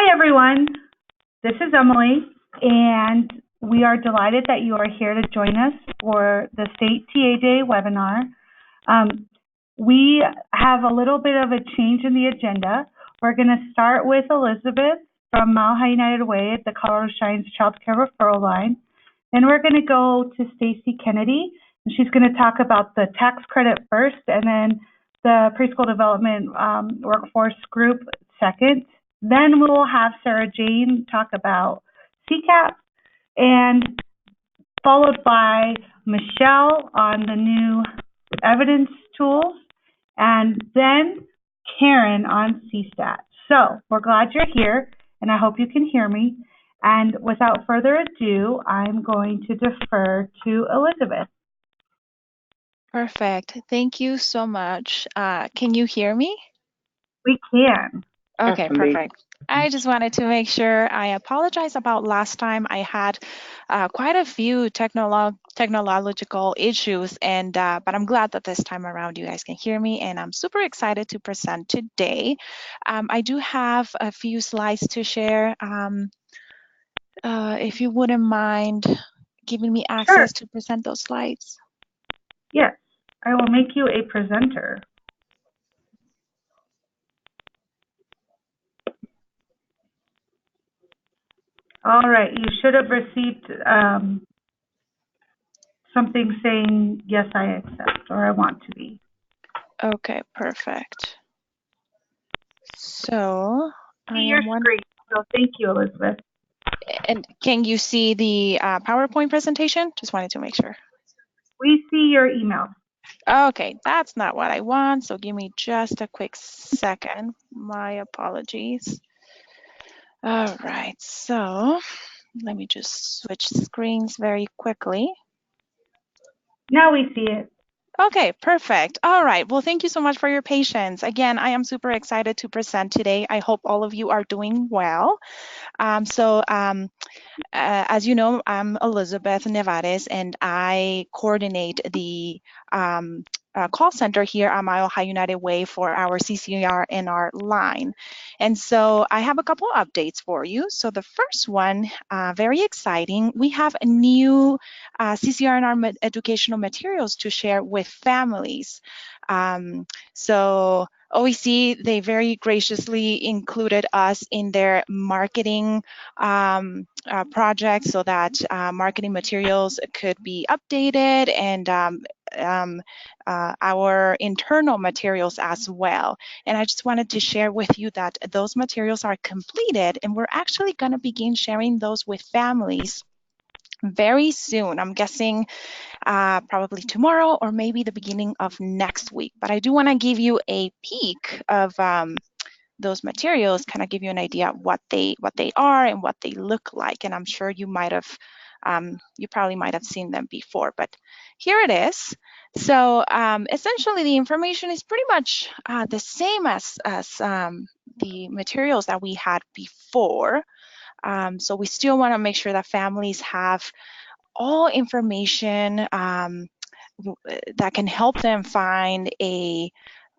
Hi, everyone. This is Emily, and we are delighted that you are here to join us for the State TA Day webinar. We have a little bit of a change in the agenda. We're going to start with Elizabeth from Mile High United Way at the Colorado Shines Child Care Referral Line. Then we're going to go to Stacy Kennedy, and she's going to talk about the tax credit first, and then the preschool development workforce group second. Then we'll have Sarah Jane talk about CCAP, and followed by Michelle on the new evidence tools, and then Karen on CSTAT. So we're glad you're here, and I hope you can hear me. And without further ado, I'm going to defer to Elizabeth. Perfect. Thank you so much. Can you hear me? We can. Okay, perfect. I just wanted to make sure. I apologize about last time. I had quite a few technological issues, and but I'm glad that this time around you guys can hear me, and I'm super excited to present today. I do have a few slides to share. If you wouldn't mind giving me access to present those slides. Yes, I will make you a presenter. All right, you should have received something saying, yes, I accept, or I want to be. Okay, perfect. So I see your screen, so thank you, Elizabeth. And can you see the PowerPoint presentation? Just wanted to make sure. We see your email. Okay, that's not what I want, so give me just a quick second. My apologies. All right, so let me just switch screens very quickly. Now we see it. Okay, perfect. All right. Well, thank you so much for your patience. Again, I am super excited to present today. I hope all of you are doing well. As you know, I'm Elizabeth Nevares, and I coordinate the call center here at Mile High United Way for our CCRNR line. And so I have a couple of updates for you. So the first one, very exciting, we have a new CCRNR educational materials to share with families. So OEC, they very graciously included us in their marketing project so that marketing materials could be updated, and our internal materials as well. And I just wanted to share with you that those materials are completed, and we're actually going to begin sharing those with families very soon. I'm guessing probably tomorrow or maybe the beginning of next week. But I do want to give you a peek of those materials, kind of give you an idea of what they are and what they look like. And I'm sure you might have, you probably might have seen them before, but here it is. So essentially the information is pretty much the same as the materials that we had before. So we still want to make sure that families have all information that can help them find a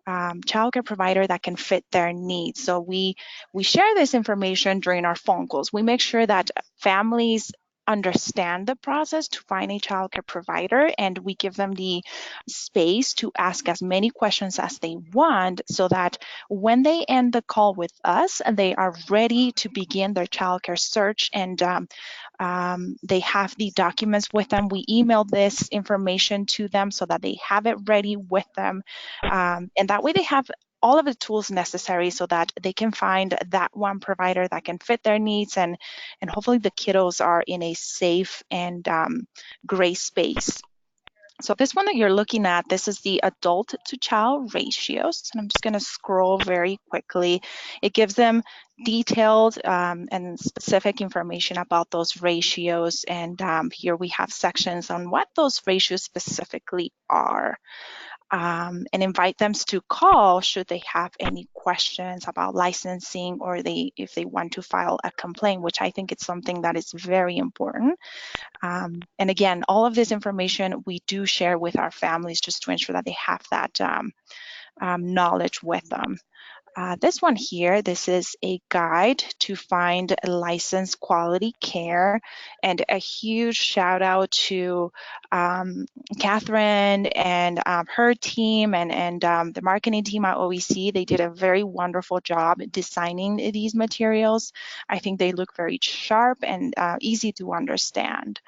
childcare provider that can fit their needs. So we share this information during our phone calls. We make sure that families understand the process to find a childcare provider, and we give them the space to ask as many questions as they want, so that when they end the call with us, they are ready to begin their childcare search, and they have the documents with them. We email this information to them so that they have it ready with them, and that way they have all of the tools necessary so that they can find that one provider that can fit their needs, and hopefully the kiddos are in a safe and gray space. So this one that you're looking at, this is the adult to child ratios. And I'm just going to scroll very quickly. It gives them detailed and specific information about those ratios. And here we have sections on what those ratios specifically are. And invite them to call should they have any questions about licensing, or if they want to file a complaint, which I think it's something that is very important. And again, all of this information we do share with our families just to ensure that they have that knowledge with them. This one here, this is a guide to find licensed quality care, and a huge shout out to Catherine and her team and the marketing team at OEC. They did a very wonderful job designing these materials. I think they look very sharp and easy to understand.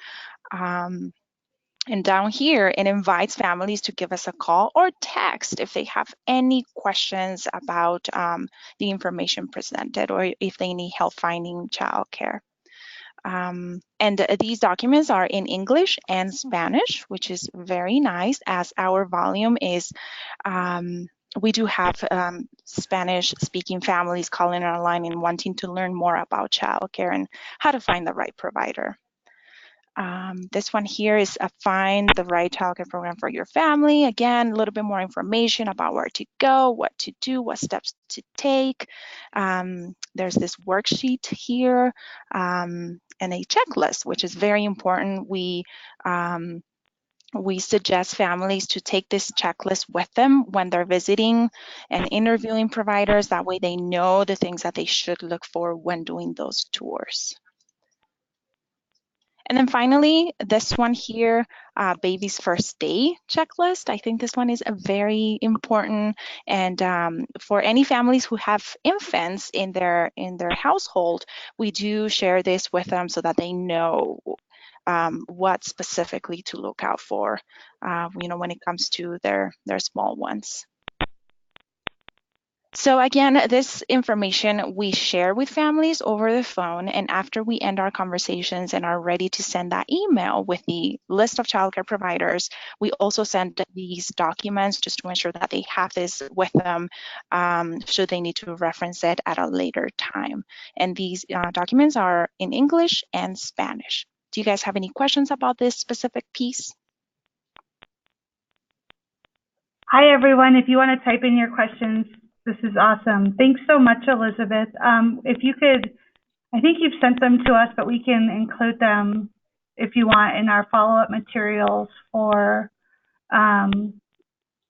And down here, it invites families to give us a call or text if they have any questions about the information presented or if they need help finding childcare. And these documents are in English and Spanish, which is very nice as our volume is, we do have Spanish-speaking families calling online and wanting to learn more about childcare and how to find the right provider. This one here is Find the Right Childcare Program for Your Family. Again, a little bit more information about where to go, what to do, what steps to take. There's this worksheet here and a checklist, which is very important. We suggest families to take this checklist with them when they're visiting and interviewing providers. That way they know the things that they should look for when doing those tours. And then finally, this one here, Baby's First Day checklist. I think this one is a very important, and for any families who have infants in their household, we do share this with them so that they know what specifically to look out for, when it comes to their small ones. So again, this information we share with families over the phone, and after we end our conversations and are ready to send that email with the list of childcare providers, we also send these documents just to ensure that they have this with them should they need to reference it at a later time. And these documents are in English and Spanish. Do you guys have any questions about this specific piece? Hi, everyone. If you want to type in your questions, this is awesome. Thanks so much, Elizabeth. If you could, I think you've sent them to us, but we can include them if you want in our follow-up materials for the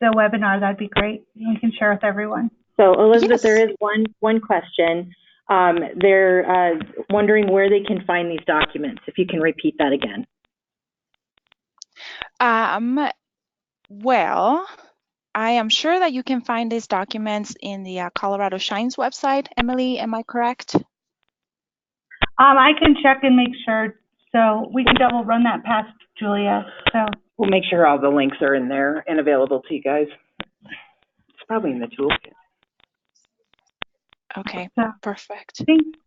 webinar. That'd be great. We can share with everyone. So, Elizabeth, Yes. there is one question. They're wondering where they can find these documents. If you can repeat that again. Well, I am sure that you can find these documents in the Colorado Shines website. Emily, am I correct? I can check and make sure. So we can double run that past Julia. So we'll make sure all the links are in there and available to you guys. It's probably in the toolkit. Okay, so, perfect. Thank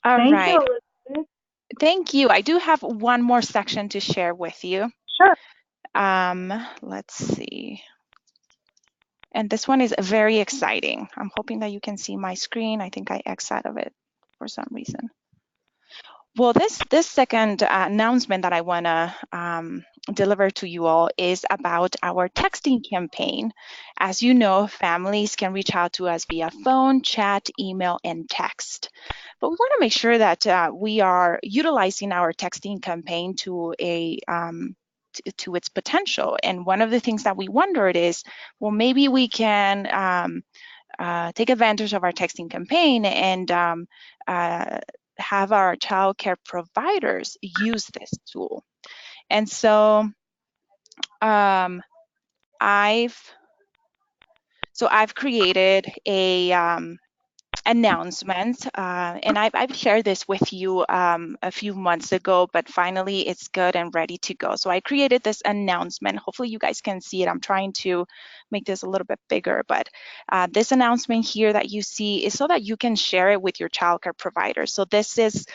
right. you, Elizabeth. Thank you. I do have one more section to share with you. Sure. Let's see. And this one is very exciting. I'm hoping that you can see my screen. I think I X out of it for some reason. Well, this second announcement that I want to deliver to you all is about our texting campaign. As you know, families can reach out to us via phone, chat, email, and text. But we want to make sure that we are utilizing our texting campaign to to its potential. And one of the things that we wondered is, well, maybe we can take advantage of our texting campaign and have our childcare providers use this tool. And so I've created a announcement, and I've shared this with you a few months ago, but finally it's good and ready to go. So I created this announcement. Hopefully you guys can see it. I'm trying to make this a little bit bigger, but this announcement here that you see is so that you can share it with your childcare provider. So this is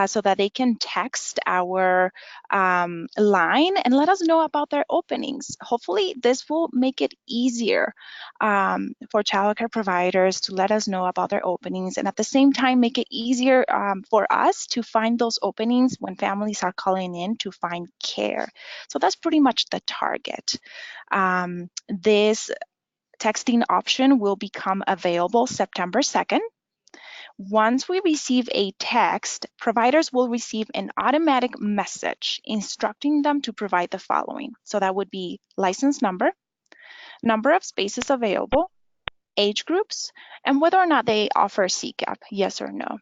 so that they can text our line and let us know about their openings. Hopefully this will make it easier for childcare providers to let us know about their openings, and at the same time make it easier for us to find those openings when families are calling in to find care. So that's pretty much the target. This texting option will become available September 2nd. Once we receive a text, providers will receive an automatic message instructing them to provide the following. So that would be license number, number of spaces available, age groups, and whether or not they offer CCAP, yes or no.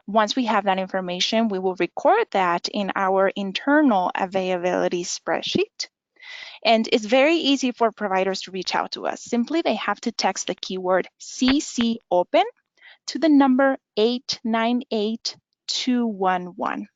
Once we have that information, we will record that in our internal availability spreadsheet. And it's very easy for providers to reach out to us. Simply, they have to text the keyword CC Open to the number 898211.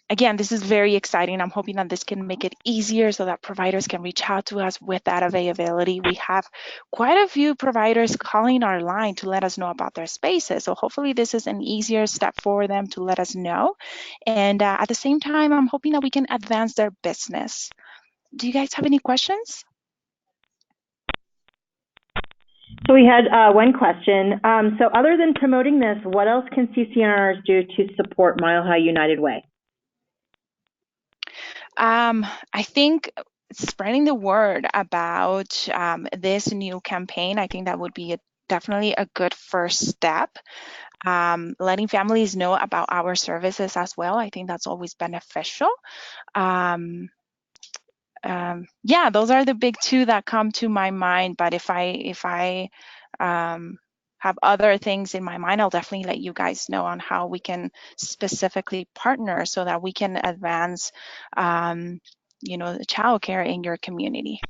Again, this is very exciting. I'm hoping that this can make it easier so that providers can reach out to us with that availability. We have quite a few providers calling our line to let us know about their spaces. So hopefully this is an easier step for them to let us know. And at the same time, I'm hoping that we can advance their business. Do you guys have any questions? So we had one question. So other than promoting this, what else can CCNRs do to support Mile High United Way? I think spreading the word about this new campaign, I think that would be definitely a good first step. Letting families know about our services as well, I think that's always beneficial. Yeah, those are the big two that come to my mind, but if I have other things in my mind, I'll definitely let you guys know on how we can specifically partner so that we can advance, you know, the childcare in your community.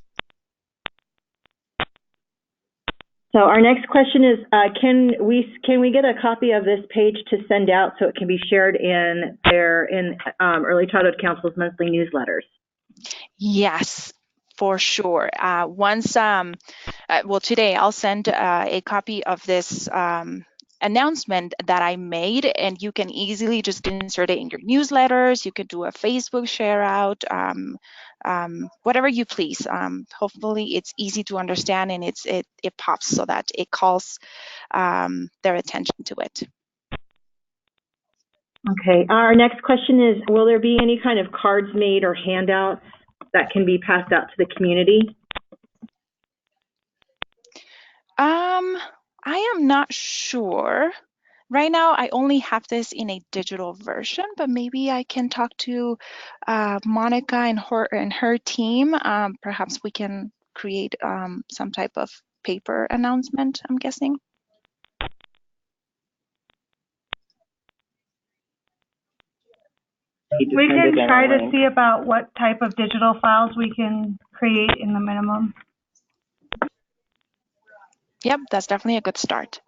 So our next question is, can we get a copy of this page to send out so it can be shared in Early Childhood Council's monthly newsletters? Yes, for sure. Well, today I'll send a copy of this announcement that I made, and you can easily just insert it in your newsletters. You could do a Facebook share out, whatever you please. Hopefully it's easy to understand and it pops so that it calls their attention to it. Okay, our next question is, will there be any kind of cards made or handouts that can be passed out to the community? I am not sure. Right now, I only have this in a digital version, but maybe I can talk to Monica and her team. Perhaps we can create some type of paper announcement, I'm guessing. We can try to see about what type of digital files we can create in the minimum. Yep, that's definitely a good start.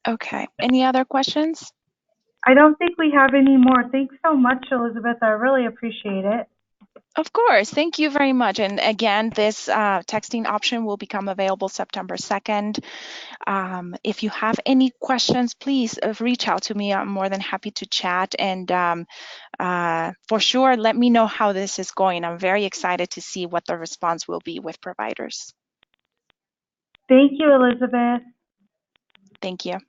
Okay, any other questions? I don't think we have any more. Thanks so much, Elizabeth. I really appreciate it. Of course, thank you very much. And again, this texting option will become available September 2nd. If you have any questions, please reach out to me. I'm more than happy to chat. And for sure, let me know how this is going. I'm very excited to see what the response will be with providers. Thank you, Elizabeth. Thank you.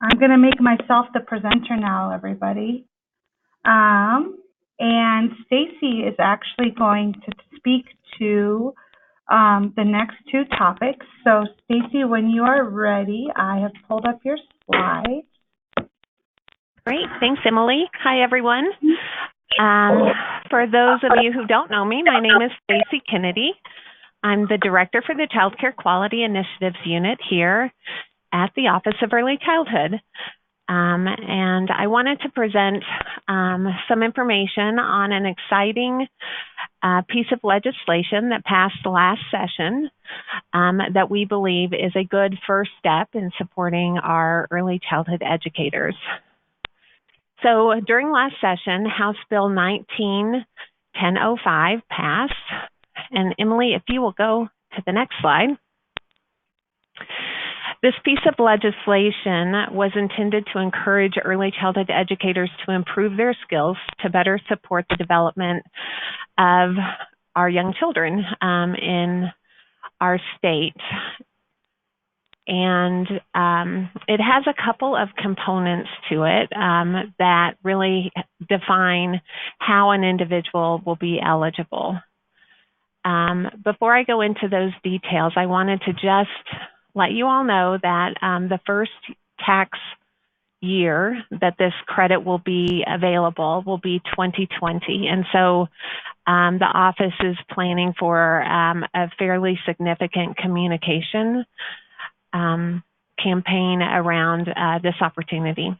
I'm going to make myself the presenter now, everybody. And Stacy is actually going to speak to the next two topics. So Stacy, when you are ready, I have pulled up your slides. Great, thanks, Emily. Hi, everyone. For those of you who don't know me, my name is Stacy Kennedy. I'm the Director for the Child Care Quality Initiatives Unit here at the Office of Early Childhood. And I wanted to present some information on an exciting piece of legislation that passed last session that we believe is a good first step in supporting our early childhood educators. So during last session, House Bill 19-1005 passed. And Emily, if you will go to the next slide. This piece of legislation was intended to encourage early childhood educators to improve their skills to better support the development of our young children in our state. And it has a couple of components to it that really define how an individual will be eligible. Before I go into those details, I wanted to just let you all know that the first tax year that this credit will be available will be 2020. And so the office is planning for a fairly significant communication campaign around this opportunity.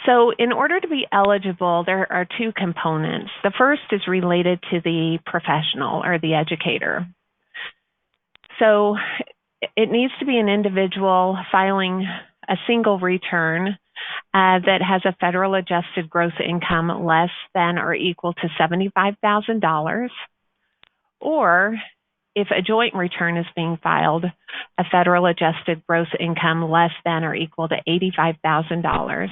So in order to be eligible, there are two components. The first is related to the professional or the educator. So it needs to be an individual filing a single return that has a federal adjusted gross income less than or equal to $75,000, or if a joint return is being filed, a federal adjusted gross income less than or equal to $85,000.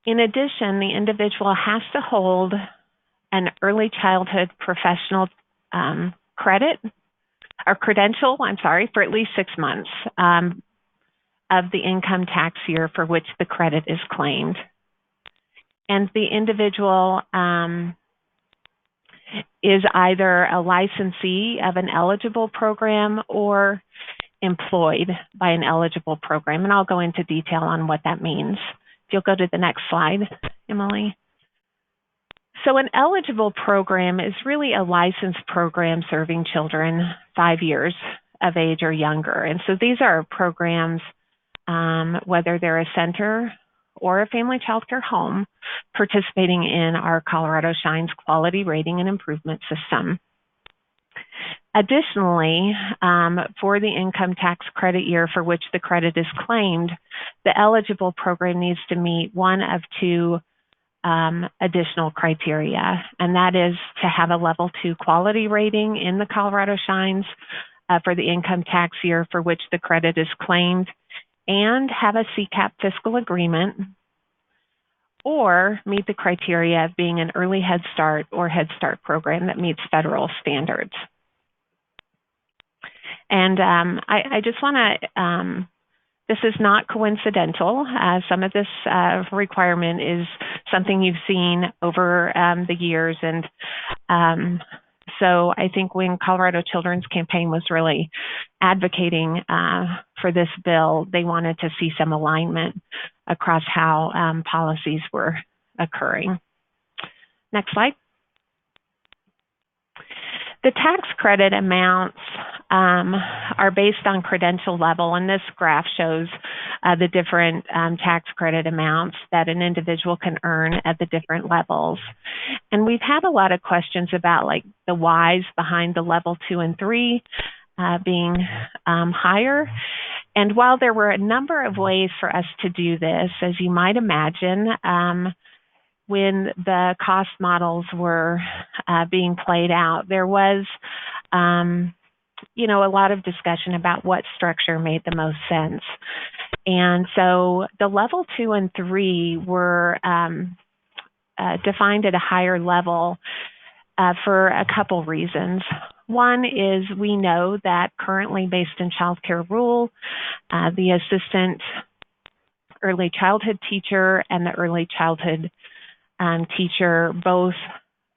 In addition, the individual has to hold an early childhood professional credential, for at least 6 months of the income tax year for which the credit is claimed. And the individual is either a licensee of an eligible program or employed by an eligible program. And I'll go into detail on what that means. If you'll go to the next slide, Emily. So an eligible program is really a licensed program serving children 5 years of age or younger. And so these are programs, whether they're a center or a family child care home, participating in our Colorado Shines Quality Rating and Improvement System. Additionally, for the income tax credit year for which the credit is claimed, the eligible program needs to meet one of two additional criteria, and that is to have a level 2 quality rating in the Colorado Shines for the income tax year for which the credit is claimed, and have a CCAP fiscal agreement, or meet the criteria of being an early Head Start or Head Start program that meets federal standards. And I just want to, this is not coincidental. Some of this requirement is something you've seen over the years. And so I think when Colorado Children's Campaign was really advocating for this bill, they wanted to see some alignment across how policies were occurring. Next slide. The tax credit amounts are based on credential level, and this graph shows the different tax credit amounts that an individual can earn at the different levels. And we've had a lot of questions about like the whys behind the level 2 and 3 being higher. And while there were a number of ways for us to do this, as you might imagine, when the cost models were being played out, there was, a lot of discussion about what structure made the most sense. And so the level 2 and 3 were defined at a higher level for a couple reasons. One is we know that currently, based in child care rule, the assistant early childhood teacher and the early childhood teacher both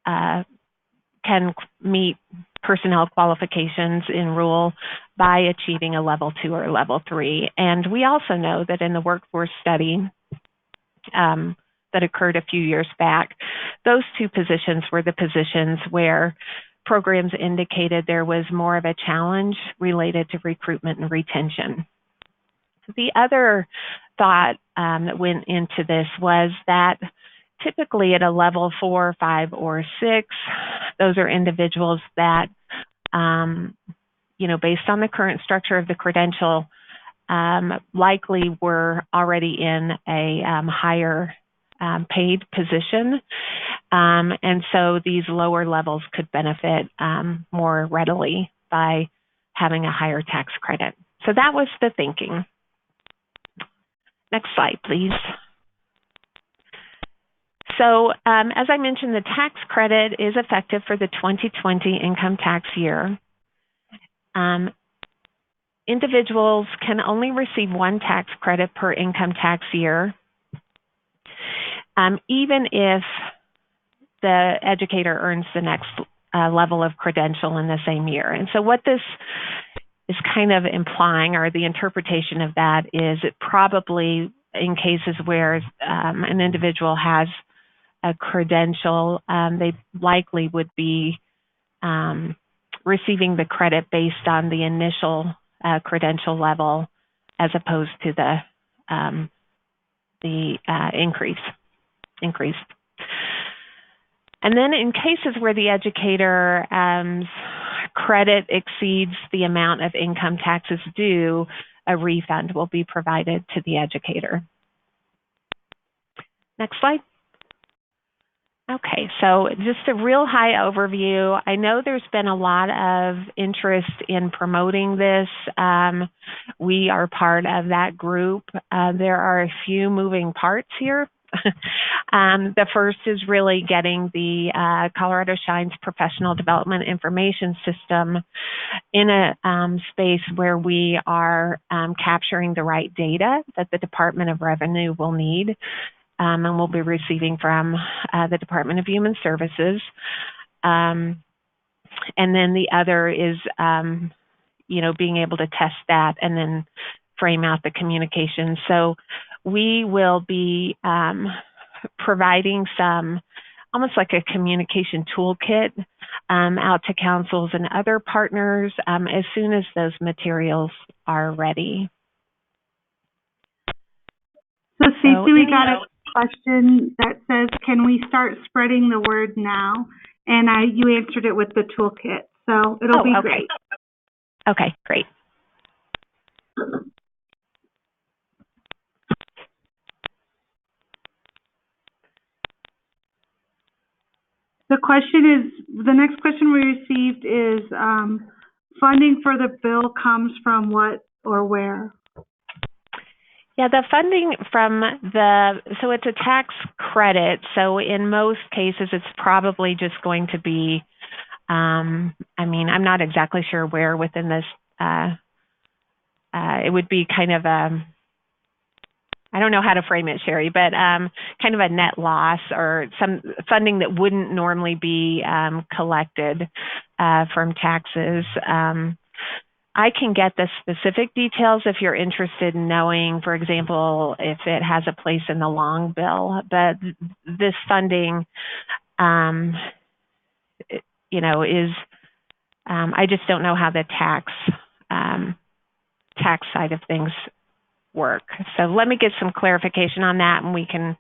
can meet personnel qualifications in rule by achieving a level 2 or level 3. And we also know that in the workforce study that occurred a few years back, those two positions were the positions where programs indicated there was more of a challenge related to recruitment and retention. The other thought that went into this was that typically at a level 4, 5, or 6, those are individuals that, based on the current structure of the credential, likely were already in a higher paid position. And so these lower levels could benefit more readily by having a higher tax credit. So that was the thinking. Next slide, please. So as I mentioned, the tax credit is effective for the 2020 income tax year. Individuals can only receive one tax credit per income tax year, even if the educator earns the next level of credential in the same year. And so what this is kind of implying, or the interpretation of that is it probably in cases where an individual has a credential, they likely would be receiving the credit based on the initial credential level as opposed to the increase. And then in cases where the educator credit exceeds the amount of income taxes due, a refund will be provided to the educator. Next slide. Okay, so just a real high overview. I know there's been a lot of interest in promoting this. We are part of that group. There are a few moving parts here. The first is really getting the Colorado Shines Professional Development Information System in a space where we are capturing the right data that the Department of Revenue will need. And we'll be receiving from the Department of Human Services. And then the other is, being able to test that and then frame out the communication. So we will be providing some, almost like a communication toolkit out to councils and other partners as soon as those materials are ready. So Stacey, we got a question that says, can we start spreading the word now? And you answered it with the toolkit, so it'll be great. Okay, great. The next question we received is, funding for the bill comes from what or where? Yeah, the funding from so it's a tax credit. So in most cases, it's probably just going to be, I'm not exactly sure where within this, it would be kind of I don't know how to frame it, Sherry, but kind of a net loss or some funding that wouldn't normally be collected from taxes. I can get the specific details if you're interested in knowing, for example, if it has a place in the long bill. But this funding, is, I just don't know how the tax side of things work. So let me get some clarification on that, and we can,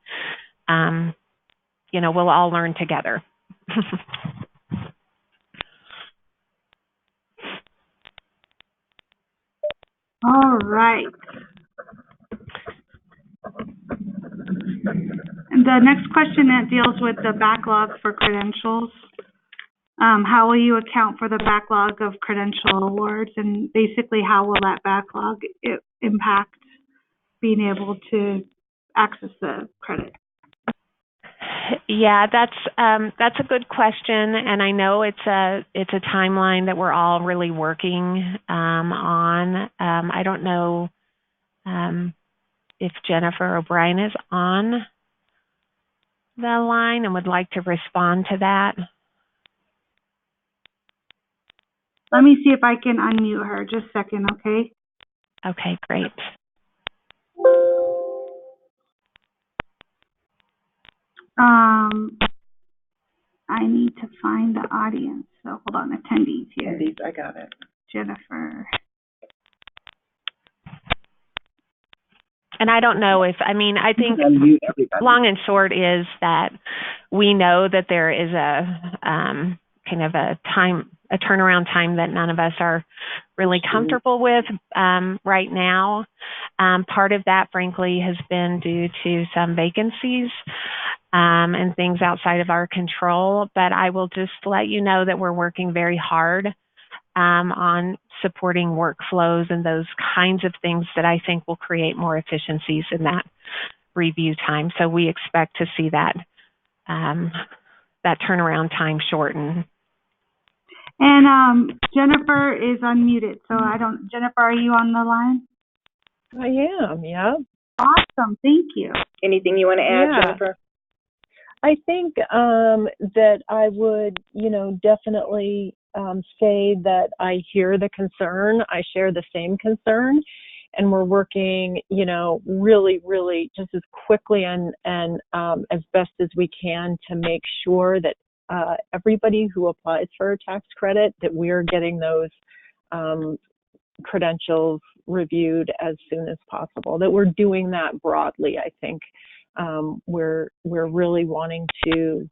we'll all learn together. All right. And the next question that deals with the backlog for credentials. How will you account for the backlog of credential awards, and basically how will that backlog impact being able to access the credit? Yeah, that's a good question, and I know it's a timeline that we're all really working on. I don't know if Jennifer O'Brien is on the line and would like to respond to that. Let me see if I can unmute her. Just a second, okay? Okay, great. I need to find the audience. So hold on, attendees here. Attendees, I got it. Jennifer. And I don't know if, I think long and short is that we know that there is a kind of a turnaround time that none of us are really comfortable with right now. Part of that, frankly, has been due to some vacancies and things outside of our control. But I will just let you know that we're working very hard on supporting workflows and those kinds of things that I think will create more efficiencies in that review time. So we expect to see that that turnaround time shorten. And Jennifer is unmuted, so Jennifer, are you on the line? I am, yeah. Awesome, thank you. Anything you want to add, Jennifer? I think that I would, definitely say that I hear the concern. I share the same concern. And we're working, you know, really, really just as quickly and as best as we can to make sure that everybody who applies for a tax credit, that we're getting those credentials reviewed as soon as possible, that we're doing that broadly. I think we're really wanting to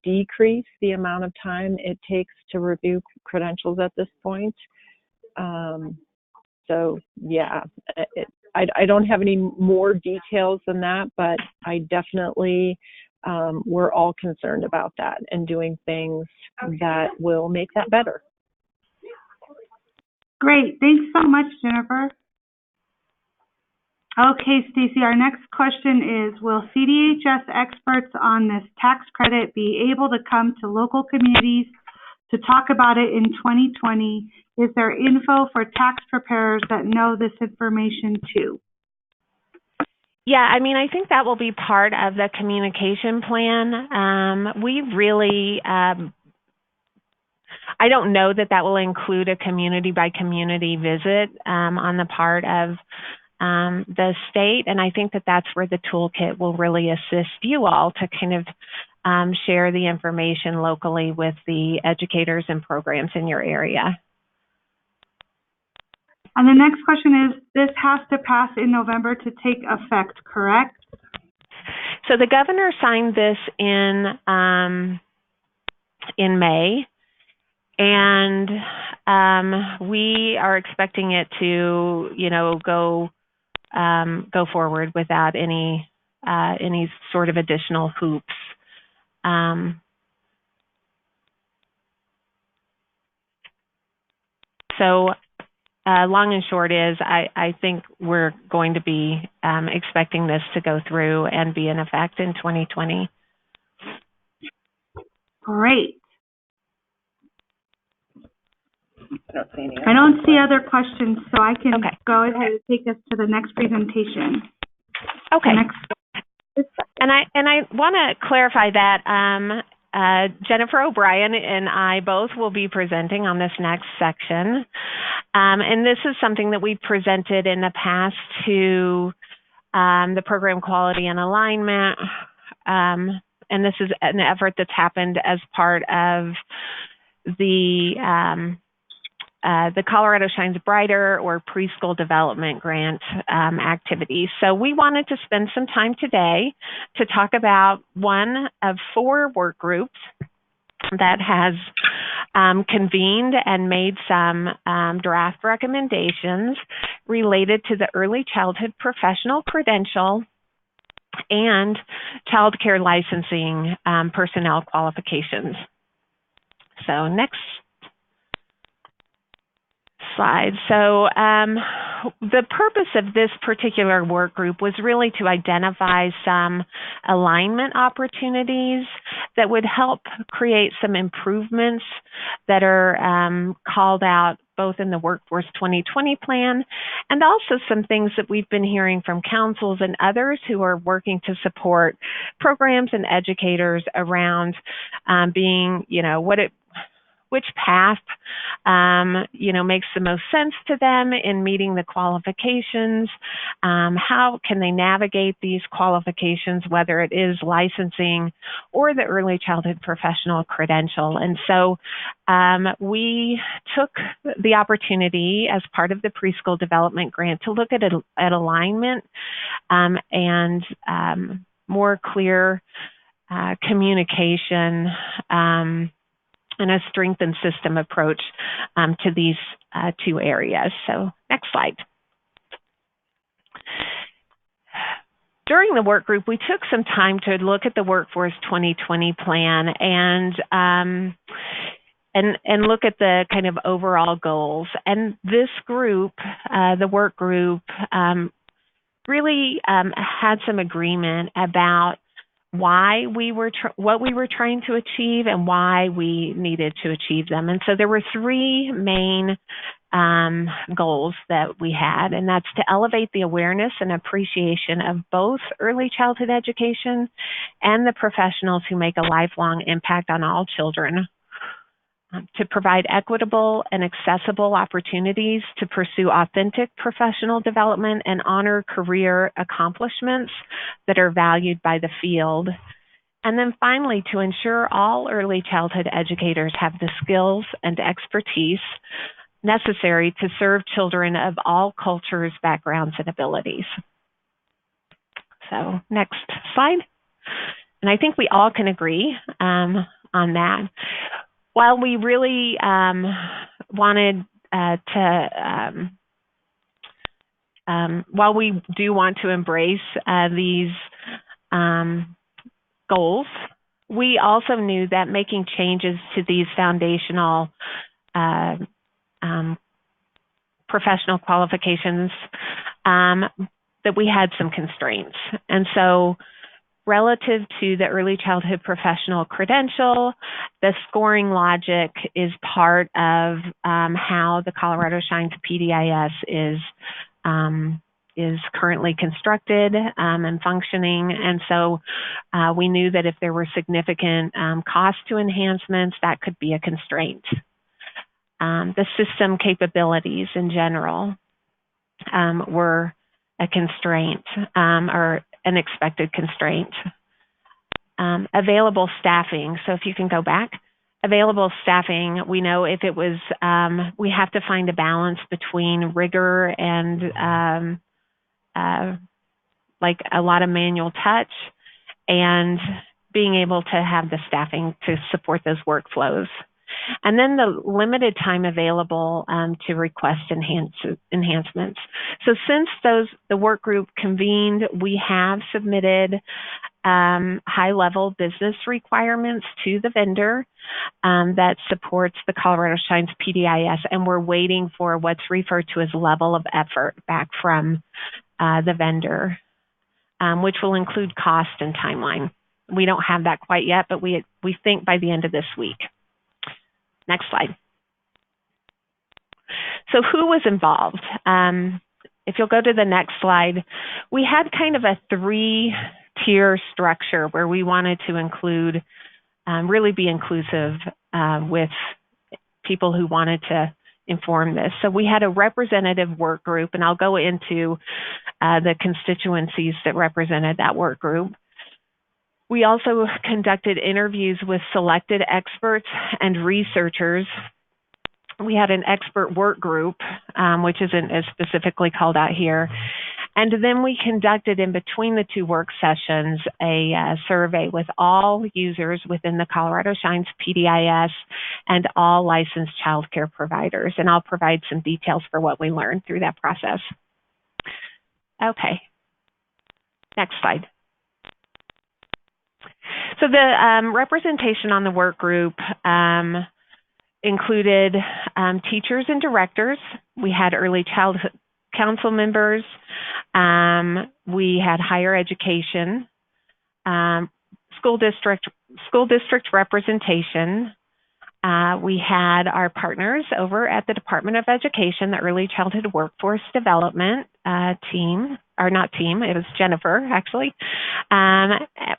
decrease the amount of time it takes to review credentials at this point. So yeah, I don't have any more details than that, but I definitely, we're all concerned about that and doing things that will make that better. Great. Thanks so much, Jennifer. Okay, Stacy, our next question is, will CDHS experts on this tax credit be able to come to local communities to talk about it in 2020? Is there info for tax preparers that know this information too? Yeah, I mean, I think that will be part of the communication plan. We really, I don't know that that will include a community by community visit on the part of the state, and I think that that's where the toolkit will really assist you all to kind of share the information locally with the educators and programs in your area. And the next question is, this has to pass in November to take effect, correct? So the governor signed this in May, and we are expecting it to, you know, go forward without any sort of additional hoops. So long and short is, I think we're going to be expecting this to go through and be in effect in 2020. Great. I don't see other questions, so I can Okay. go ahead and take us to the next presentation. Okay. And I want to clarify that Jennifer O'Brien and I both will be presenting on this next section. And this is something that we presented in the past to the program quality and alignment. And this is an effort that's happened as part of the Colorado Shines Brighter or Preschool Development Grant activities. So we wanted to spend some time today to talk about one of 4 work groups that has convened and made some draft recommendations related to the early childhood professional credential and child care licensing personnel qualifications. So next slide. So the purpose of this particular work group was really to identify some alignment opportunities that would help create some improvements that are called out both in the Workforce 2020 plan and also some things that we've been hearing from councils and others who are working to support programs and educators around being, you know, which path, you know, makes the most sense to them in meeting the qualifications. How can they navigate these qualifications, whether it is licensing or the early childhood professional credential? And so we took the opportunity as part of the Preschool Development Grant to look at alignment and more clear communication and a strengthened system approach to these 2 areas. So next slide. During the work group, we took some time to look at the Workforce 2020 plan and look at the kind of overall goals. And this group, the work group, really had some agreement about why what we were trying to achieve and why we needed to achieve them. And so there were 3 main goals that we had, and that's to elevate the awareness and appreciation of both early childhood education and the professionals who make a lifelong impact on all children. to provide equitable and accessible opportunities to pursue authentic professional development and honor career accomplishments that are valued by the field. And then finally, to ensure all early childhood educators have the skills and expertise necessary to serve children of all cultures, backgrounds, and abilities. So next slide. And I think we all can agree on that. While we really wanted while we do want to embrace these goals, we also knew that making changes to these foundational professional qualifications, that we had some constraints. And so relative to the early childhood professional credential, the scoring logic is part of how the Colorado Shines PDIS is currently constructed and functioning. And so we knew that if there were significant cost to enhancements, that could be a constraint. The system capabilities in general were a constraint or an expected constraint. Available staffing. So if you can go back. Available staffing, we know if it was, we have to find a balance between rigor and like a lot of manual touch and being able to have the staffing to support those workflows. And then the limited time available to request enhancements. So since the work group convened, we have submitted high-level business requirements to the vendor that supports the Colorado Shines PDIS, and we're waiting for what's referred to as level of effort back from the vendor, which will include cost and timeline. We don't have that quite yet, but we think by the end of this week. Next slide. So who was involved? If you'll go to the next slide, we had kind of a three-tier structure where we wanted to include, really be inclusive with people who wanted to inform this. So we had a representative work group, and I'll go into the constituencies that represented that work group. We also conducted interviews with selected experts and researchers. We had an expert work group, which isn't as specifically called out here. And then we conducted in between the two work sessions a survey with all users within the Colorado Shines PDIS and all licensed child care providers. And I'll provide some details for what we learned through that process. Okay, next slide. So the representation on the work group included teachers and directors. We had early childhood council members. We had higher education, school district representation. We had our partners over at the Department of Education, the Early Childhood Workforce Development team, or not team, it was Jennifer, actually.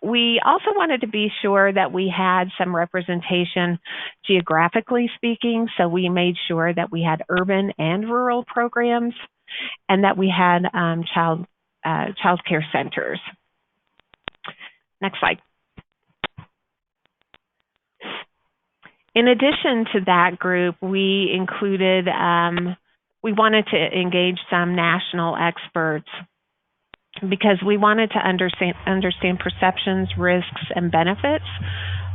We also wanted to be sure that we had some representation geographically speaking, so we made sure that we had urban and rural programs and that we had child care centers. Next slide. In addition to that group, we included, we wanted to engage some national experts because we wanted to understand perceptions, risks, and benefits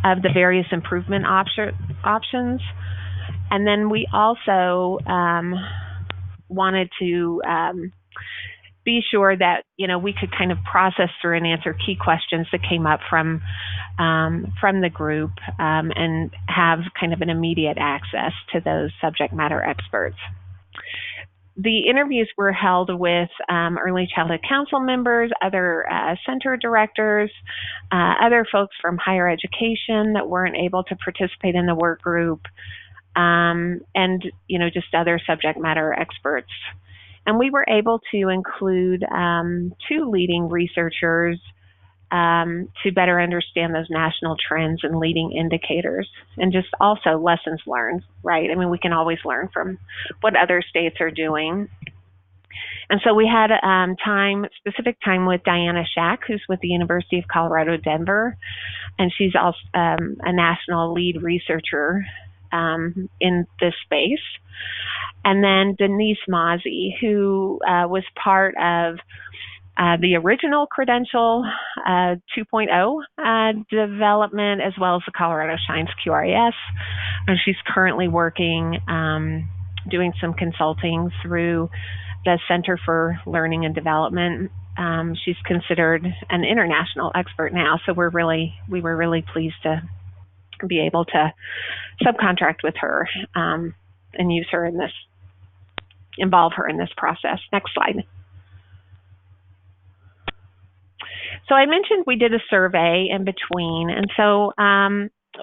of the various improvement options. And then we also wanted to be sure that we could kind of process through and answer key questions that came up from the group and have kind of an immediate access to those subject matter experts. The interviews were held with early childhood council members, other center directors, other folks from higher education that weren't able to participate in the work group, and just other subject matter experts. And we were able to include two leading researchers to better understand those national trends and leading indicators, and just also lessons learned, right? I mean, we can always learn from what other states are doing. And so we had specific time with Diana Shack, who's with the University of Colorado, Denver, and she's also a national lead researcher in this space. And then Denise Mozzie, who was part of the original Credential 2.0 development, as well as the Colorado Shines QRIS. And she's currently working, doing some consulting through the Center for Learning and Development. She's considered an international expert now, so we were really pleased to be able to subcontract with her and involve her in this process. Next slide. So I mentioned we did a survey in between, and so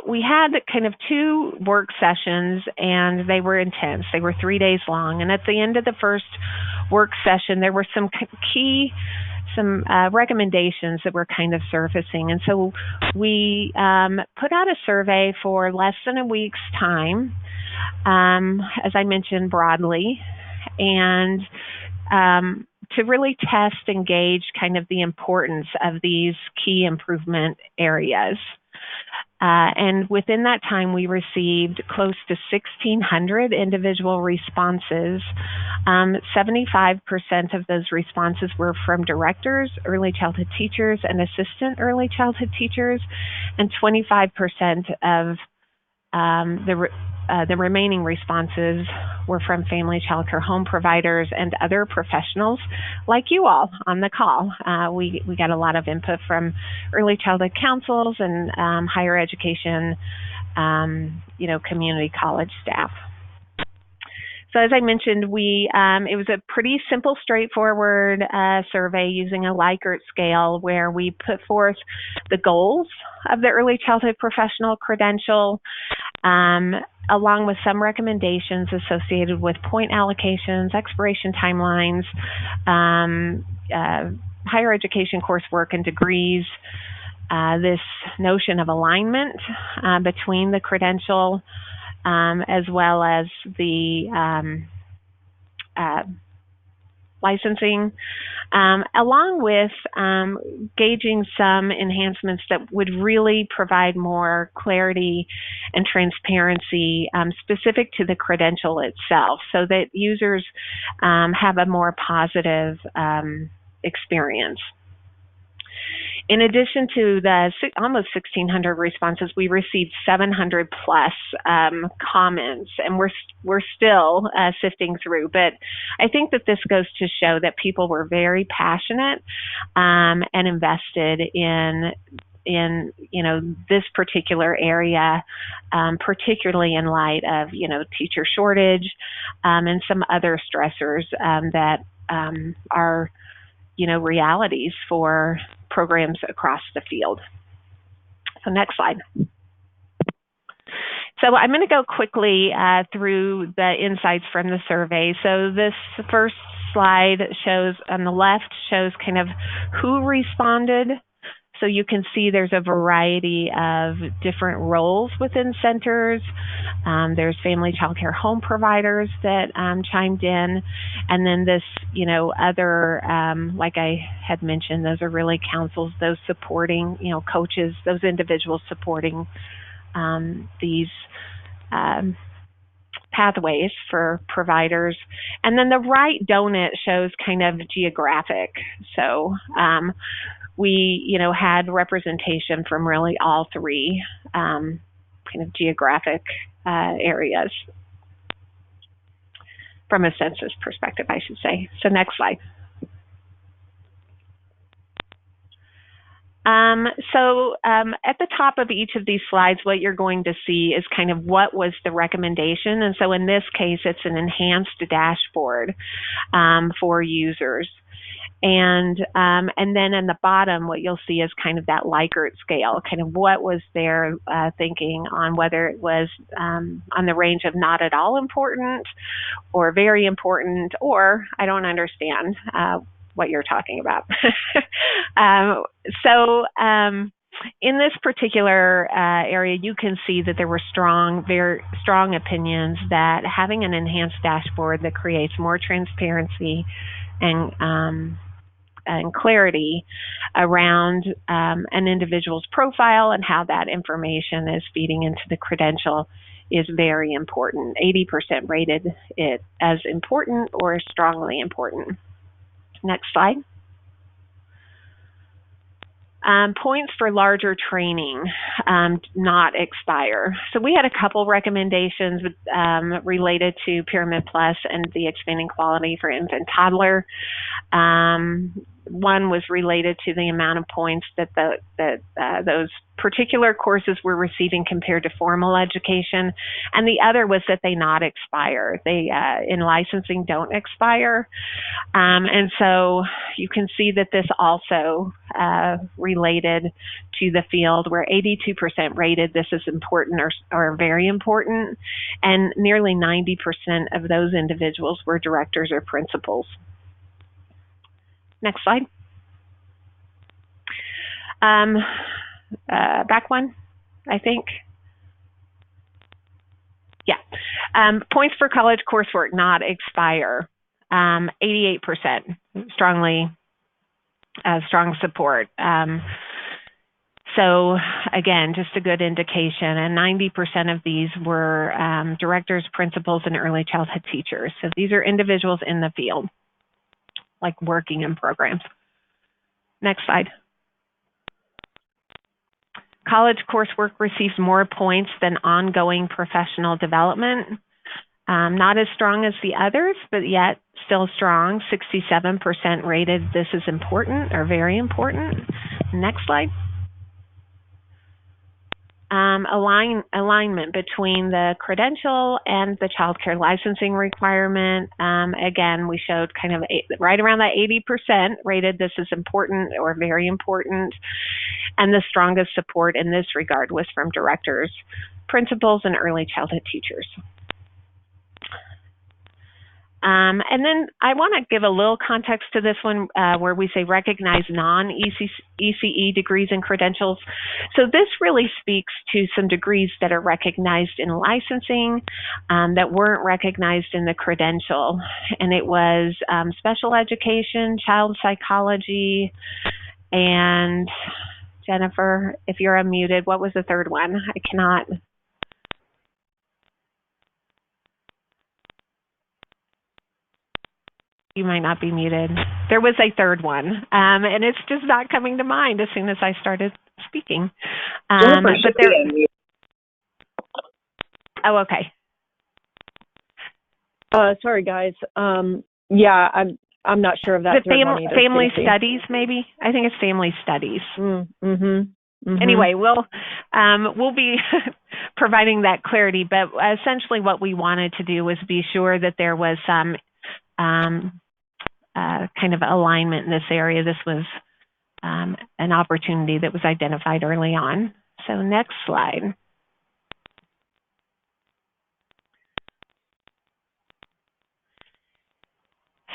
we had kind of 2 work sessions, and they were intense. They were 3 days long, and at the end of the first work session, there were some recommendations that were kind of surfacing, and so we put out a survey for less than a week's time, as I mentioned broadly, and to really test and gauge kind of the importance of these key improvement areas. And within that time, we received close to 1,600 individual responses. 75% of those responses were from directors, early childhood teachers, and assistant early childhood teachers, and 25% of the remaining responses were from family child care home providers and other professionals like you all on the call. We got a lot of input from early childhood councils and higher education, community college staff. So as I mentioned, it was a pretty simple, straightforward survey using a Likert scale, where we put forth the goals of the early childhood professional credential, along with some recommendations associated with point allocations, expiration timelines, higher education coursework and degrees, this notion of alignment between the credential as well as the licensing, along with gauging some enhancements that would really provide more clarity and transparency specific to the credential itself, so that users have a more positive experience. In addition to the almost 1,600 responses, we received 700 plus comments, and we're still sifting through. But I think that this goes to show that people were very passionate and invested in this particular area, particularly in light of teacher shortage and some other stressors that are realities for programs across the field. So next slide. So I'm going to go quickly through the insights from the survey. So this first slide on the left shows kind of who responded. So you can see there's a variety of different roles within centers. There's family child care home providers that chimed in. And then this, other, like I had mentioned, those are really councils, those supporting, coaches, those individuals supporting these pathways for providers. And then the right donut shows kind of geographic. So we, had representation from really all 3 kind of geographic areas from a census perspective, I should say. So next slide. At the top of each of these slides, what you're going to see is kind of what was the recommendation. And so in this case, it's an enhanced dashboard for users. And then in the bottom, what you'll see is kind of that Likert scale, kind of what was their thinking on whether it was on the range of not at all important or very important or I don't understand what you're talking about. In this particular area, you can see that there were very strong opinions that having an enhanced dashboard that creates more transparency and clarity around an individual's profile and how that information is feeding into the credential is very important. 80% rated it as important or strongly important. Next slide. Points for larger training not expire. So we had a couple recommendations related to Pyramid Plus and the expanding quality for infant toddler. One was related to the amount of points that those particular courses were receiving compared to formal education, and the other was that they not expire. They in licensing don't expire, and so you can see that this also related to the field where 82% rated this is important or very important, and nearly 90% of those individuals were directors or principals. Next slide. Back one, I think. Yeah. Points for college coursework not expire. 88%, strong support. So again, just a good indication. And 90% of these were directors, principals, and early childhood teachers. So these are individuals in the field, like working in programs. Next slide. College coursework receives more points than ongoing professional development. Not as strong as the others, but yet still strong. 67% rated this is important or very important. Next slide. Alignment between the credential and the child care licensing requirement. Again, we showed kind of right around that 80% rated this is important or very important. And the strongest support in this regard was from directors, principals, and early childhood teachers. And then I want to give a little context to this one where we say recognize non-ECE degrees and credentials. So this really speaks to some degrees that are recognized in licensing that weren't recognized in the credential. And it was special education, child psychology, and Jennifer, if you're unmuted, what was the third one? I cannot. You might not be muted. There was a third one, and it's just not coming to mind as soon as I started speaking. Jennifer should be unmuted. Oh, okay. Sorry, guys. Yeah, I'm not sure of that. The family studies, maybe. I think it's family studies. Anyway, we'll be providing that clarity, but essentially what we wanted to do was be sure that there was some kind of alignment in this area. This was an opportunity that was identified early on. So next slide.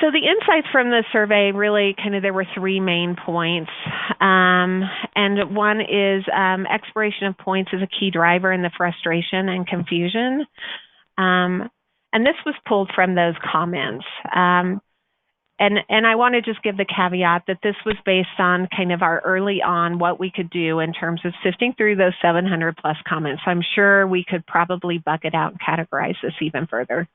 So the insights from the survey really there were three main points. And one is expiration of points is a key driver in the frustration and confusion. And this was pulled from those comments. And I want to just give the caveat that this was based on kind of our early on what we could do in terms of sifting through those 700 plus comments. I'm sure we could probably bucket out and categorize this even further.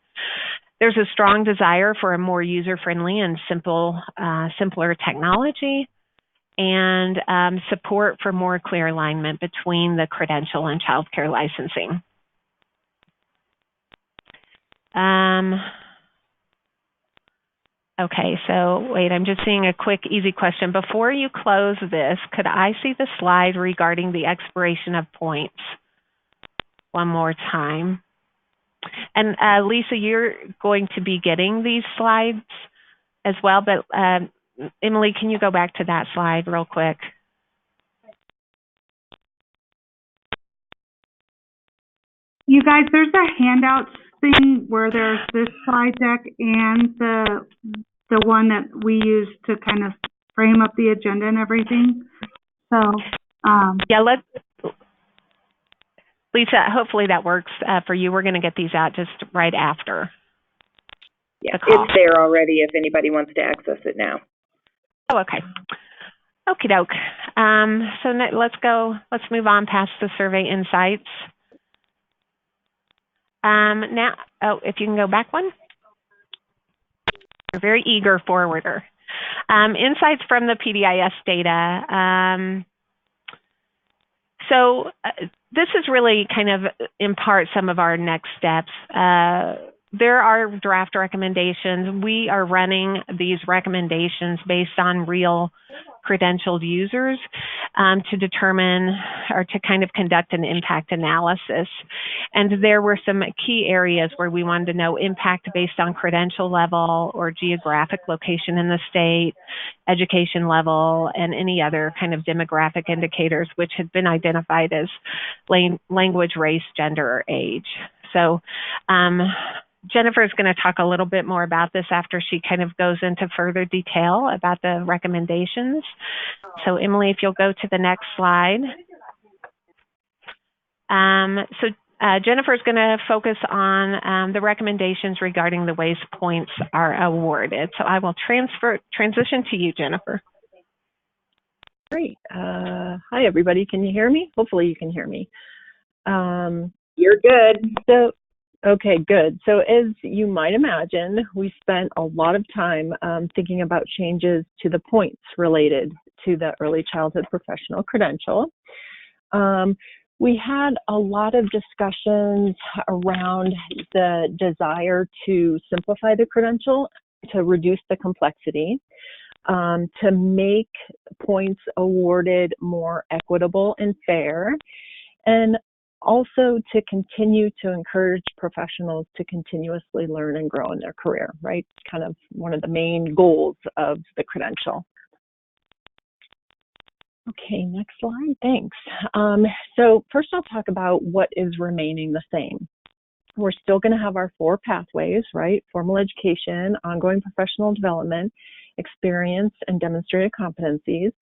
There's a strong desire for a more user-friendly and simpler technology, and support for more clear alignment between the credential and child care licensing. Okay, so wait, I'm just seeing a quick, easy question. Before you close this, could I see the slide regarding the expiration of points one more time? And Lisa, you're going to be getting these slides as well, but Emily, can you go back to that slide real quick? You guys, there's a handout thing where there's this slide deck and the one that we use to kind of frame up the agenda and everything. So, Yeah, Lisa, hopefully that works for you. We're going to get these out just right after. Yeah, it's there already if anybody wants to access it now. Oh, okay. Okie doke. So let's move on past the survey insights. Now, if you can go back one. You're a very eager forwarder. Insights from the PDIS data. So this is really kind of in part some of our next steps. There are draft recommendations. We are running these recommendations based on real credentialed users to determine or to kind of conduct an impact analysis. And there were some key areas where we wanted to know impact based on credential level or geographic location in the state, education level, and any other kind of demographic indicators which had been identified as language, race, gender, or age. So Jennifer is going to talk a little bit more about this after she kind of goes into further detail about the recommendations. So Emily, if you'll go to the next slide. Jennifer is going to focus on the recommendations regarding the ways points are awarded. So I will transition to you, Jennifer. Great. Hi, everybody. Can you hear me? Hopefully you can hear me. You're good. Okay, good. So as you might imagine, we spent a lot of time thinking about changes to the points related to the early childhood professional credential. We had a lot of discussions around the desire to simplify the credential, to reduce the complexity, to make points awarded more equitable and fair, and also to continue to encourage professionals to continuously learn and grow in their career, right? Kind of one of the main goals of the credential. Okay, next slide, thanks. So first I'll talk about what is remaining the same. We're still going to have our 4 pathways, right? Formal education, ongoing professional development, experience, and demonstrated competencies.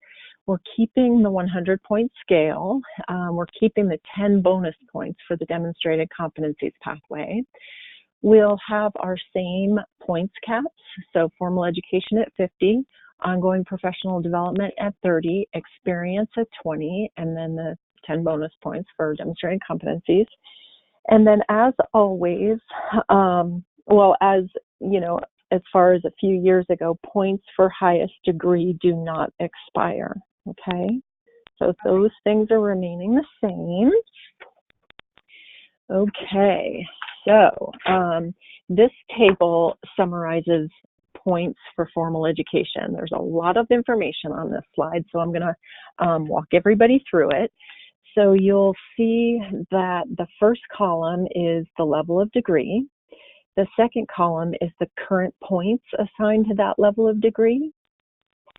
We're keeping the 100-point scale. We're keeping the 10 bonus points for the demonstrated competencies pathway. We'll have our same points caps, so formal education at 50, ongoing professional development at 30, experience at 20, and then the 10 bonus points for demonstrated competencies. And then as always, as you know, as far as a few years ago, points for highest degree do not expire, okay? So those things are remaining the same. Okay, so this table summarizes points for formal education. There's a lot of information on this slide, so I'm going to walk everybody through it. So you'll see that the first column is the level of degree. The second column is the current points assigned to that level of degree.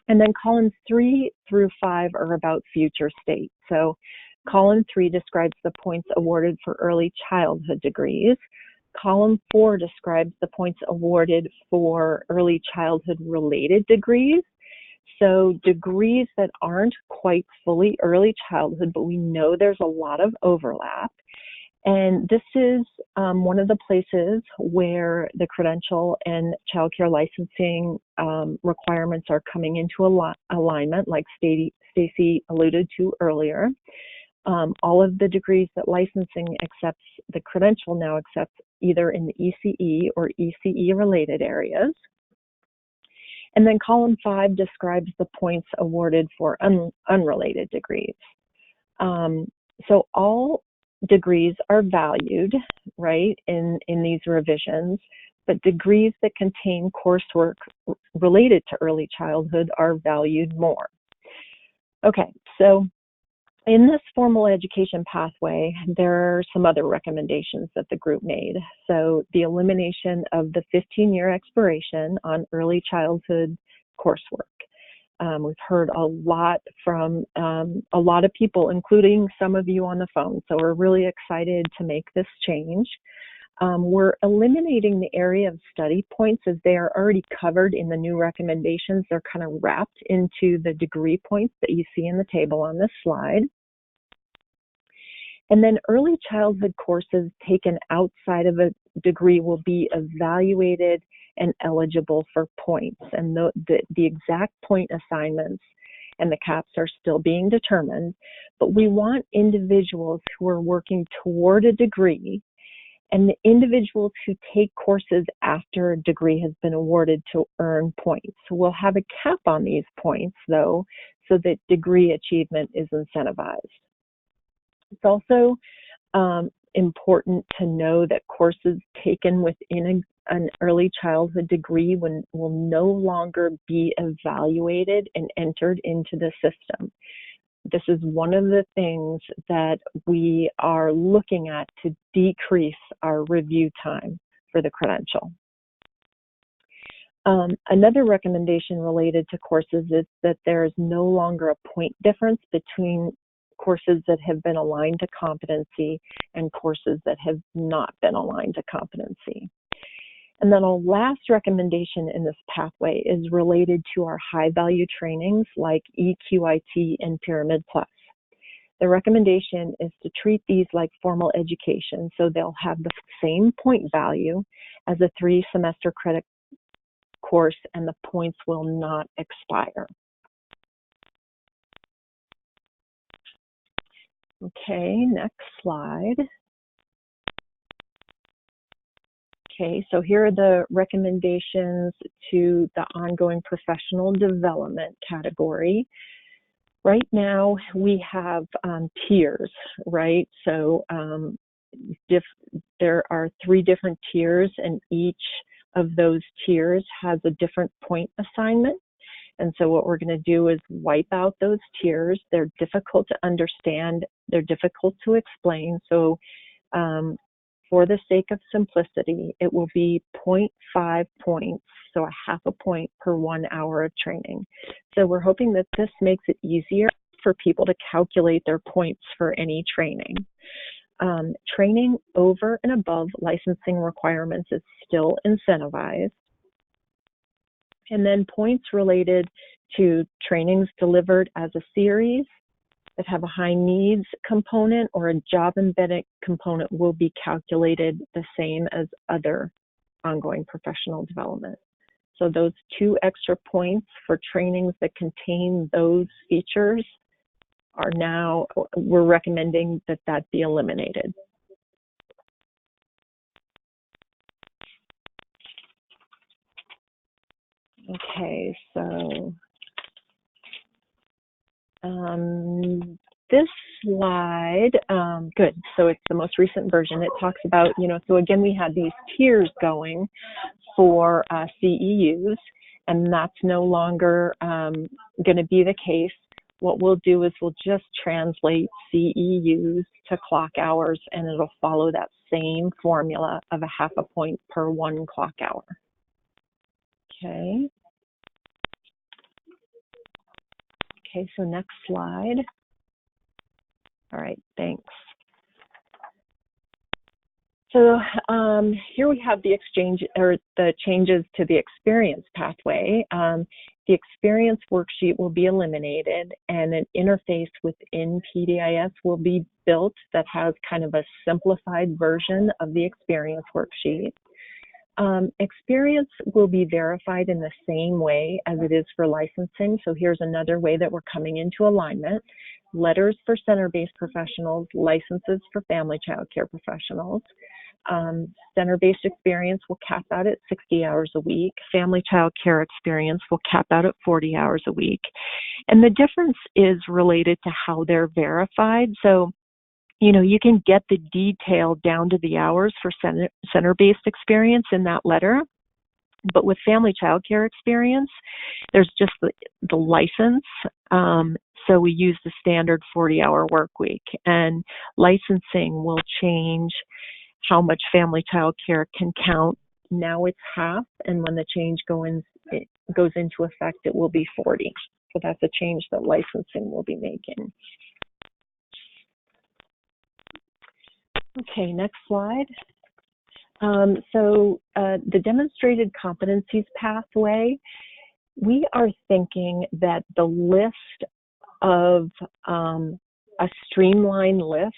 And then columns 3 through 5 are about future state. So column 3 describes the points awarded for early childhood degrees. Column 4 describes the points awarded for early childhood related degrees. So degrees that aren't quite fully early childhood, but we know there's a lot of overlap. And this is one of the places where the credential and child care licensing requirements are coming into alignment, like Stacy alluded to earlier. All of the degrees that licensing accepts, the credential now accepts either in the ECE or ECE related areas. And then column 5 describes the points awarded for unrelated degrees. So all degrees are valued, right, in these revisions, but degrees that contain coursework related to early childhood are valued more. Okay, so in this formal education pathway, there are some other recommendations that the group made. So the elimination of the 15-year expiration on early childhood coursework. We've heard a lot from a lot of people, including some of you on the phone. So we're really excited to make this change. We're eliminating the area of study points as they are already covered in the new recommendations. They're kind of wrapped into the degree points that you see in the table on this slide. And then early childhood courses taken outside of a degree will be evaluated and eligible for points. And the exact point assignments and the caps are still being determined, but we want individuals who are working toward a degree and the individuals who take courses after a degree has been awarded to earn points. So we'll have a cap on these points, though, so that degree achievement is incentivized. It's also important to know that courses taken within an early childhood degree will no longer be evaluated and entered into the system. This is one of the things that we are looking at to decrease our review time for the credential. Another recommendation related to courses is that there is no longer a point difference between courses that have been aligned to competency and courses that have not been aligned to competency. And then a last recommendation in this pathway is related to our high value trainings like EQIT and Pyramid Plus. The recommendation is to treat these like formal education, so they'll have the same point value as a 3-semester credit course and the points will not expire. Okay, next slide. Okay, so here are the recommendations to the ongoing professional development category. Right now, we have tiers, right? So there are 3 different tiers, and each of those tiers has a different point assignment. And so what we're going to do is wipe out those tiers. They're difficult to understand. They're difficult to explain. So for the sake of simplicity, it will be 0.5 points, so a half a point per 1 hour of training. So we're hoping that this makes it easier for people to calculate their points for any training. Training over and above licensing requirements is still incentivized. And then points related to trainings delivered as a series that have a high needs component or a job embedded component will be calculated the same as other ongoing professional development. So those 2 extra points for trainings that contain those features are now, we're recommending that that be eliminated. Okay, so this slide, good. So it's the most recent version. It talks about, so again, we had these tiers going for CEUs, and that's no longer going to be the case. What we'll do is we'll just translate CEUs to clock hours, and it'll follow that same formula of a half a point per 1 clock hour. Okay. Okay, so next slide. All right, thanks. So here we have the exchange or the changes to the experience pathway. The experience worksheet will be eliminated and an interface within PDIS will be built that has kind of a simplified version of the experience worksheet. Experience will be verified in the same way as it is for licensing. So here's another way that we're coming into alignment. Letters for center-based professionals, licenses for family child care professionals. Center-based experience will cap out at 60 hours a week. Family child care experience will cap out at 40 hours a week. And the difference is related to how they're verified. So you can get the detail down to the hours for center-based experience in that letter, but with family child care experience, there's just the license. So we use the standard 40-hour work week, and licensing will change how much family child care can count. Now it's half, and when the change goes into effect, it will be 40. So that's a change that licensing will be making. Okay, next slide. The demonstrated competencies pathway, we are thinking that the list of a streamlined list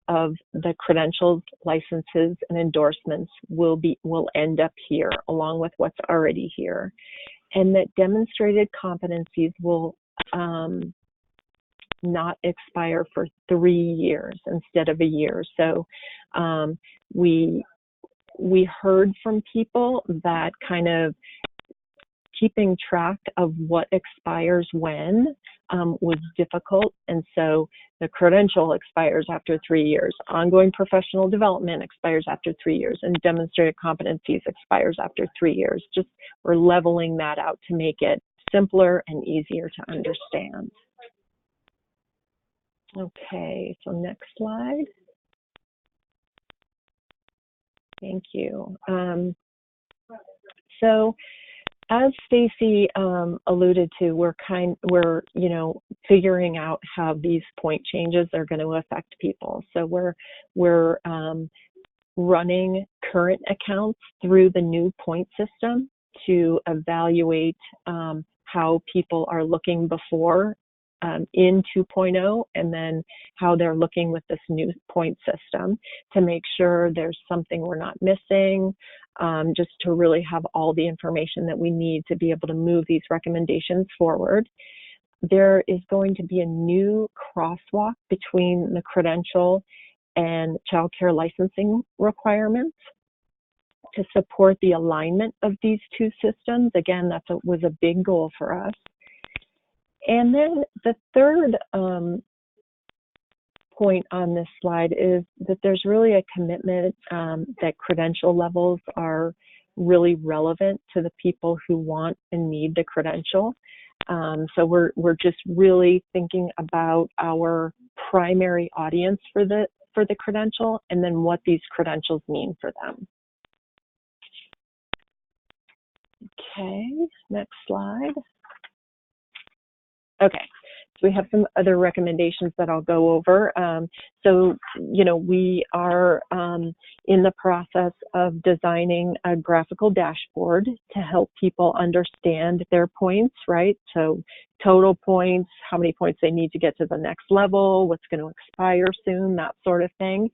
of the credentials, licenses, and endorsements will end up here along with what's already here, and that demonstrated competencies will not expire for 3 years instead of a year. So we heard from people that kind of keeping track of what expires when was difficult, and so the credential expires after 3 years, ongoing professional development expires after 3 years, and demonstrated competencies expires after 3 years. Just we're leveling that out to make it simpler and easier to understand. Okay, so next slide. Thank you. So as Stacy alluded to, we're figuring out how these point changes are going to affect people. So we're running current accounts through the new point system to evaluate how people are looking before in 2.0, and then how they're looking with this new point system to make sure there's something we're not missing, just to really have all the information that we need to be able to move these recommendations forward. There is going to be a new crosswalk between the credential and child care licensing requirements to support the alignment of these two systems. Again, was a big goal for us. And then the third point on this slide is that there's really a commitment that credential levels are really relevant to the people who want and need the credential. So we're just really thinking about our primary audience for the credential, and then what these credentials mean for them. Okay, next slide. Okay, so we have some other recommendations that I'll go over. We are in the process of designing a graphical dashboard to help people understand their points, right? So total points, how many points they need to get to the next level, what's going to expire soon, that sort of thing.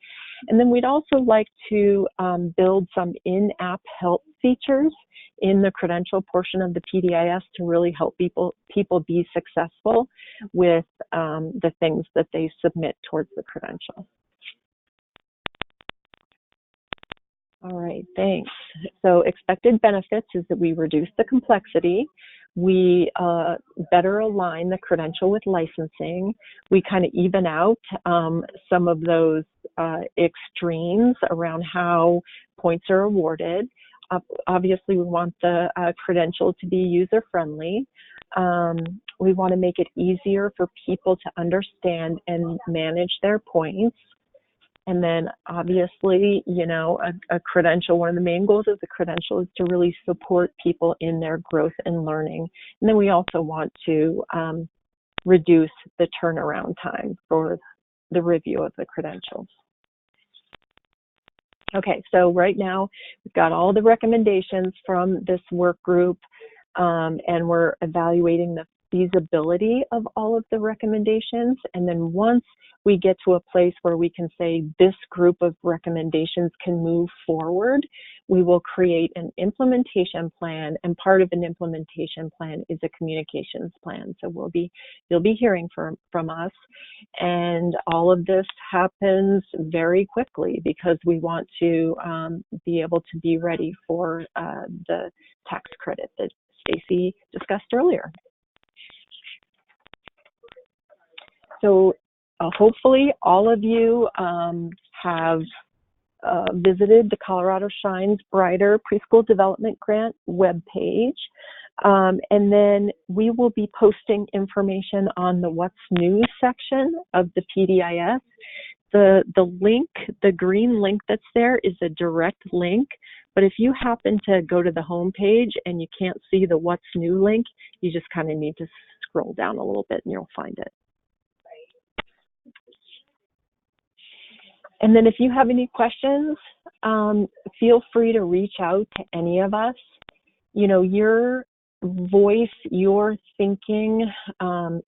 And then we'd also like to build some in-app help features in the credential portion of the PDIS to really help people be successful with the things that they submit towards the credential. All right, thanks. So expected benefits is that we reduce the complexity. We better align the credential with licensing. We kind of even out some of those extremes around how points are awarded. Obviously, we want the credential to be user-friendly. We want to make it easier for people to understand and manage their points. And then obviously, a credential, one of the main goals of the credential is to really support people in their growth and learning. And then we also want to reduce the turnaround time for the review of the credentials. Okay, so right now we've got all the recommendations from this work group, and we're evaluating the feasibility of all of the recommendations. And then once we get to a place where we can say this group of recommendations can move forward, we will create an implementation plan, and part of an implementation plan is a communications plan. So you'll be hearing from us, and all of this happens very quickly because we want to be able to be ready for the tax credit that Stacy discussed earlier. So hopefully all of you have visited the Colorado Shines Brighter Preschool Development Grant webpage. And then we will be posting information on the What's New section of the PDIS. The link, the green link that's there, is a direct link. But if you happen to go to the home page and you can't see the What's New link, you just kind of need to scroll down a little bit and you'll find it. And then if you have any questions, feel free to reach out to any of us. You know, your voice, your thinking,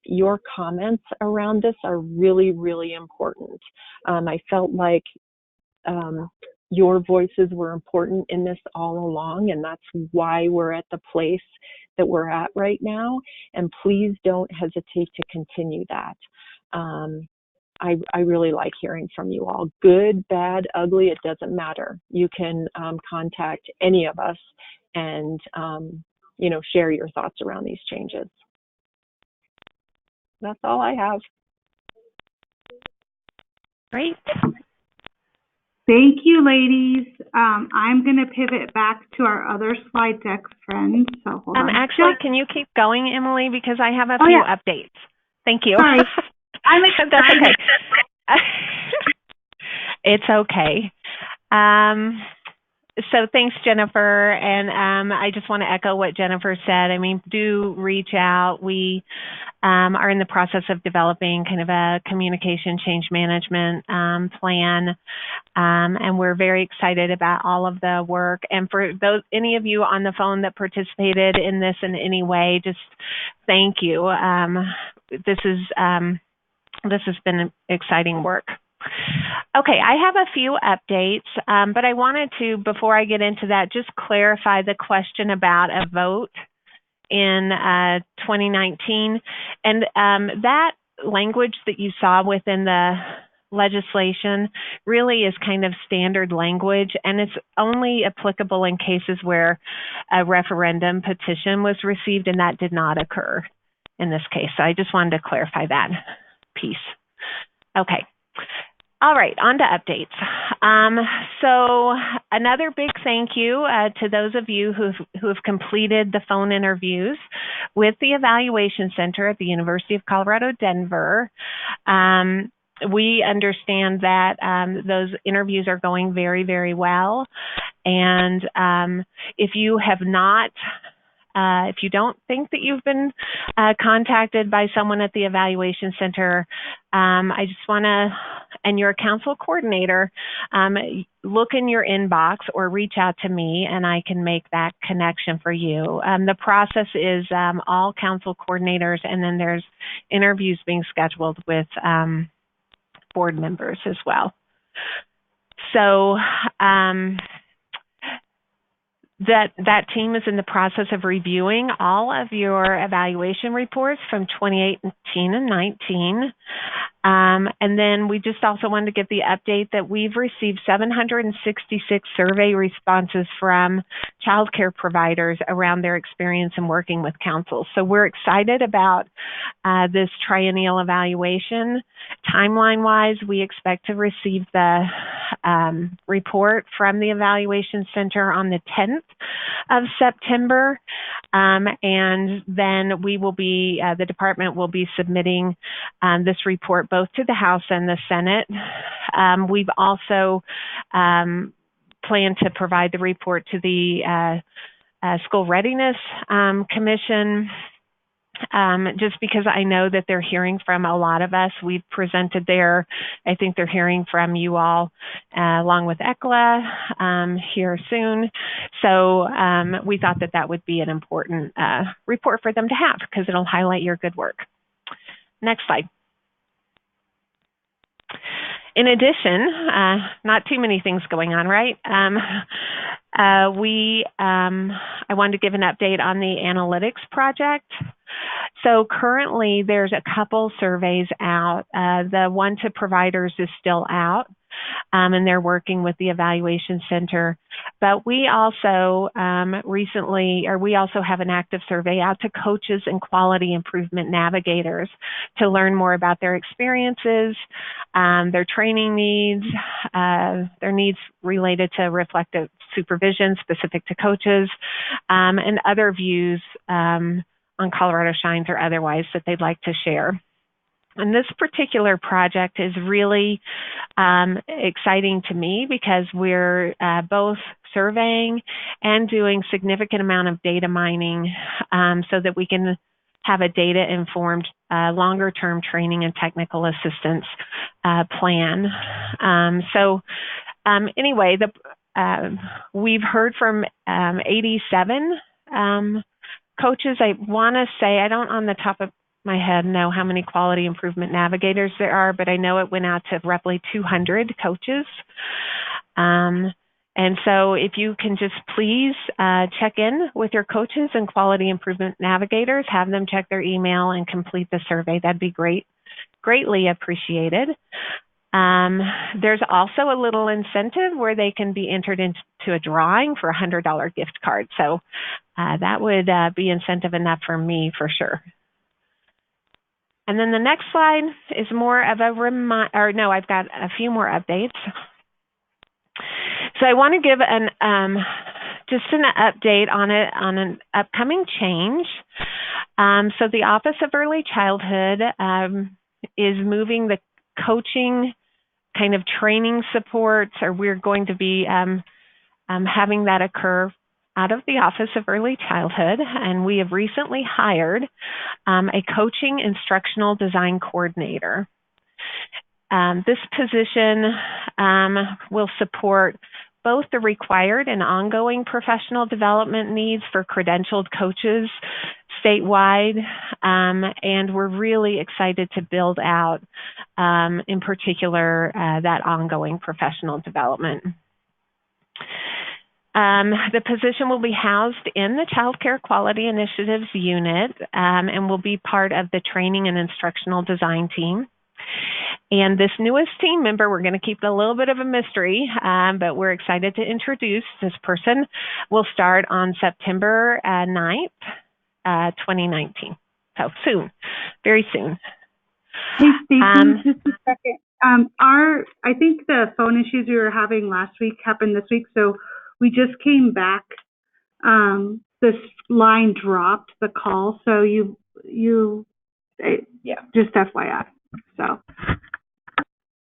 your comments around this are really, really important. I felt like your voices were important in this all along, and that's why we're at the place that we're at right now. And please don't hesitate to continue that. I really like hearing from you all. Good, bad, ugly, it doesn't matter. You can contact any of us and, you know, share your thoughts around these changes. That's all I have. Great. Thank you, ladies. I'm going to pivot back to our other slide deck, friends. So hold on. Actually, can you keep going, Emily, because I have a few updates. Thank you. Sorry. I'm excited. That's okay. It's okay. So thanks, Jennifer. And I just want to echo what Jennifer said. I mean, do reach out. We are in the process of developing kind of a communication change management plan. And we're very excited about all of the work. And for those, any of you on the phone that participated in this in any way, just thank you. This has been exciting work. Okay, I have a few updates, but I wanted to, before I get into that, just clarify the question about a vote in 2019. And that language that you saw within the legislation really is kind of standard language, and it's only applicable in cases where a referendum petition was received, and that did not occur in this case. So I just wanted to clarify that piece. Okay. All right, on to updates. So another big thank you to those of you who have completed the phone interviews with the Evaluation Center at the University of Colorado, Denver. We understand that those interviews are going very, very well. And if you have not, if you don't think that you've been contacted by someone at the Evaluation Center, I just want to, and your council coordinator, look in your inbox or reach out to me and I can make that connection for you. The process is all council coordinators, and then there's interviews being scheduled with board members as well. So that team is in the process of reviewing all of your evaluation reports from 2018 and 19. And then we just also wanted to give the update that we've received 766 survey responses from child care providers around their experience in working with councils. So we're excited about this triennial evaluation. Timeline-wise, we expect to receive the report from the Evaluation Center on the 10th of September. And then we will be, the department will be submitting this report both to the House and the Senate. We've also planned to provide the report to the School Readiness Commission, just because I know that they're hearing from a lot of us. We've presented there. I think they're hearing from you all along with ECLA here soon. So we thought that that would be an important report for them to have because it'll highlight your good work. Next slide. In addition, not too many things going on, right? I wanted to give an update on the analytics project. So currently there's a couple surveys out. The one to providers is still out, and they're working with the Evaluation Center. But we also we also have an active survey out to coaches and quality improvement navigators to learn more about their experiences, their training needs, their needs related to reflective supervision specific to coaches, and other views on Colorado Shines or otherwise that they'd like to share. And this particular project is really exciting to me because we're both surveying and doing significant amount of data mining so that we can have a data-informed longer-term training and technical assistance plan. Anyway, we've heard from 87 coaches. I want to say, I don't on the top of my head know how many quality improvement navigators there are, but I know it went out to roughly 200 coaches. And so if you can just please check in with your coaches and quality improvement navigators, have them check their email and complete the survey. That'd be greatly appreciated. There's also a little incentive where they can be entered into a drawing for a $100 gift card. So that would be incentive enough for me for sure. And then the next slide is more of a I've got a few more updates. So I want to give just an update on an upcoming change. So the Office of Early Childhood is moving the coaching kind of training supports, or we're going to be having that occur out of the Office of Early Childhood, and we have recently hired a coaching instructional design coordinator. This position will support both the required and ongoing professional development needs for credentialed coaches statewide, and we're really excited to build out, in particular, that ongoing professional development. The position will be housed in the Child Care Quality Initiatives unit and will be part of the training and instructional design team. And this newest team member, we're going to keep it a little bit of a mystery, but we're excited to introduce this person. Will start on September 9th, 2019. So soon, very soon. Hey, Stacey, just a second. I think the phone issues we were having last week happened this week, so we just came back. This line dropped the call, so just FYI. So,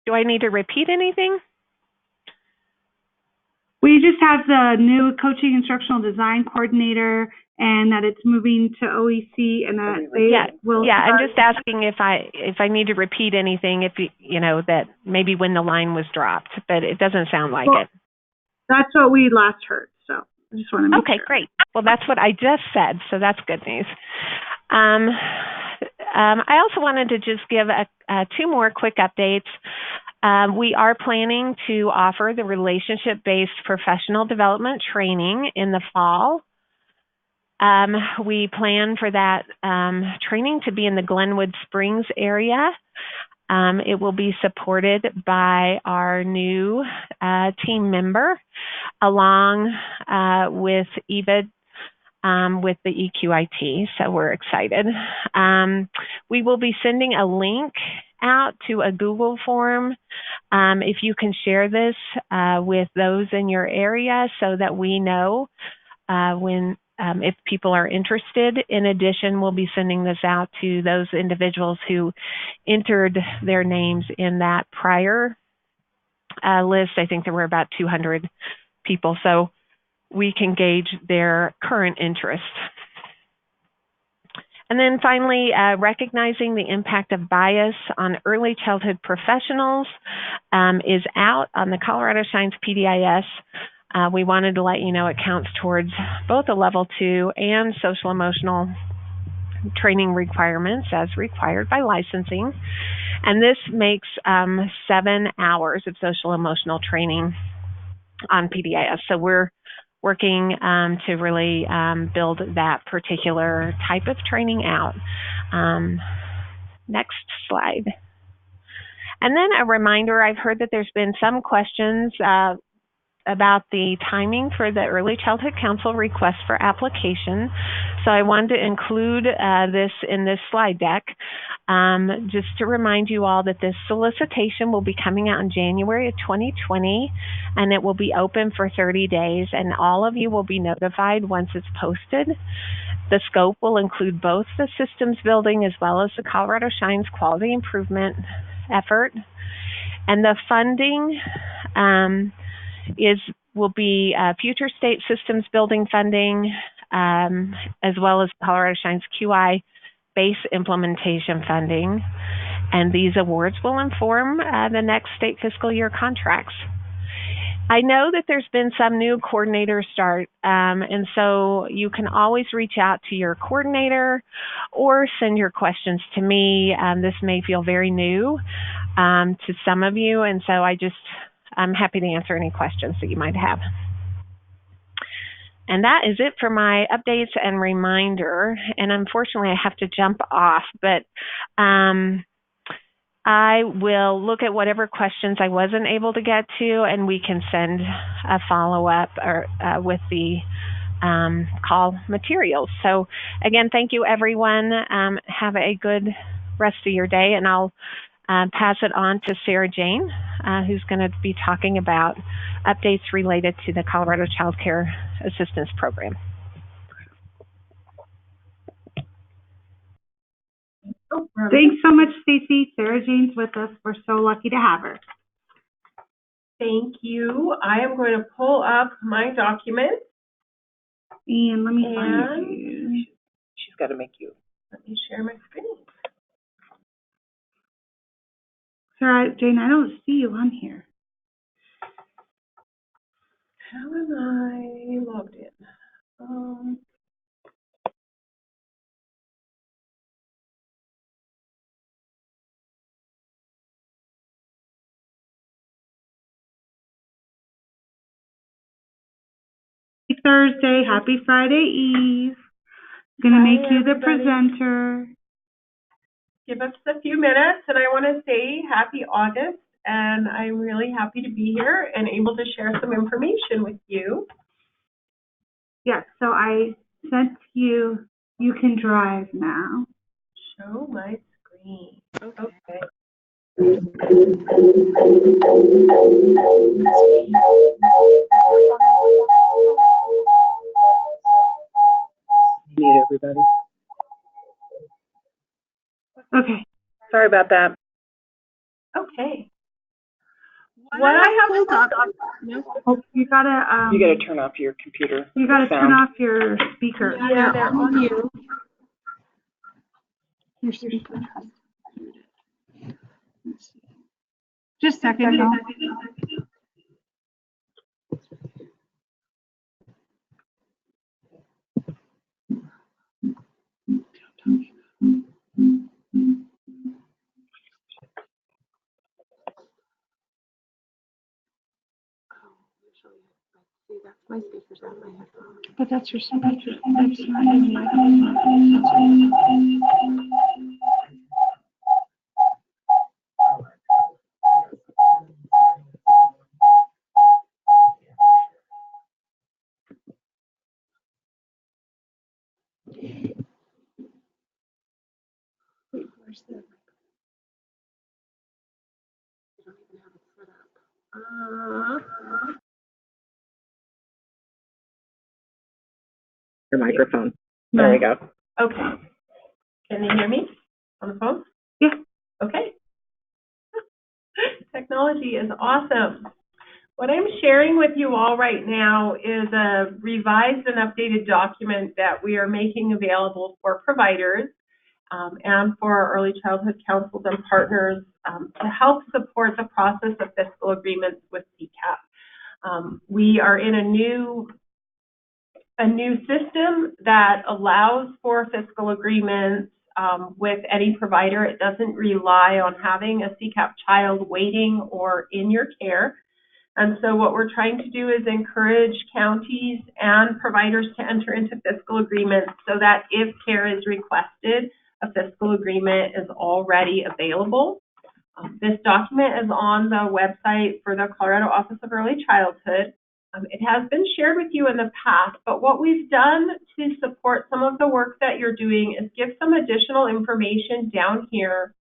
do I need to repeat anything? We just have the new coaching instructional design coordinator, and that it's moving to OEC, and that they will. Yeah, I'm just asking if I need to repeat anything, if you know that maybe when the line was dropped, but it doesn't sound like it. That's what we last heard, so I just want to make sure. Okay, great. Well, that's what I just said, so that's good news. I also wanted to just give two more quick updates. We are planning to offer the relationship-based professional development training in the fall. We plan for that training to be in the Glenwood Springs area. It will be supported by our new team member, along with Eva with the EQIT, so we're excited. We will be sending a link out to a Google form. If you can share this with those in your area so that we know if people are interested. In addition, we'll be sending this out to those individuals who entered their names in that prior list. I think there were about 200 people, so we can gauge their current interest. And then finally, recognizing the impact of bias on early childhood professionals is out on the Colorado Shines PDIS. We wanted to let you know it counts towards both a level 2 and social emotional training requirements as required by licensing. And this makes 7 hours of social emotional training on PDIS. So we're working to really build that particular type of training out. Next slide. And then a reminder, I've heard that there's been some questions about the timing for the Early Childhood Council request for application. So I wanted to include this in this slide deck, just to remind you all that this solicitation will be coming out in January of 2020, and it will be open for 30 days, and all of you will be notified once it's posted. The scope will include both the systems building as well as the Colorado Shines quality improvement effort. And the funding will be future state systems building funding, as well as Colorado Shines QI base implementation funding, and these awards will inform the next state fiscal year contracts. I know that there's been some new coordinators start, and so you can always reach out to your coordinator or send your questions to me. This may feel very new to some of you, and so I'm happy to answer any questions that you might have. And that is it for my updates and reminder. And unfortunately, I have to jump off, but I will look at whatever questions I wasn't able to get to, and we can send a follow-up or with the call materials. So again, thank you, everyone. Have a good rest of your day, and I'll pass it on to Sarah Jane, who's going to be talking about updates related to the Colorado Child Care Assistance Program. Thanks so much, Stacy. Sarah Jane's with us. We're so lucky to have her. Thank you. I am going to pull up my document. And let me find you. She's got to make you. Let me share my screen. Sarah Jane, I don't see you on here. How am I logged in? Thursday, happy Friday Eve. Gonna Hi, make you the everybody. presenter. Give us a few minutes, and I want to say happy August, and I'm really happy to be here and able to share some information with you. Yes, so I sent you, you can drive now. Show my screen. Okay. Need everybody. Okay. Sorry about that. Okay. What I have pulled up. Oh, you gotta You got to turn off your computer. you gotta turn sound. off your speaker. Yeah, they're on you. Your speaker. Just a second. But that's your speaker. That's not your microphone. Wait, where's the? I don't even have it set up. Your microphone. There we go. Okay. Can you hear me on the phone? Yeah. Okay. Technology is awesome. What I'm sharing with you all right now is a revised and updated document that we are making available for providers and for our early childhood councils and partners to help support the process of fiscal agreements with CCAP. We are in a new system that allows for fiscal agreements with any provider. It doesn't rely on having a CCAP child waiting or in your care. And so what we're trying to do is encourage counties and providers to enter into fiscal agreements so that if care is requested, a fiscal agreement is already available. This document is on the website for the Colorado Office of Early Childhood. It has been shared with you in the past, but what we've done to support some of the work that you're doing is give some additional information down here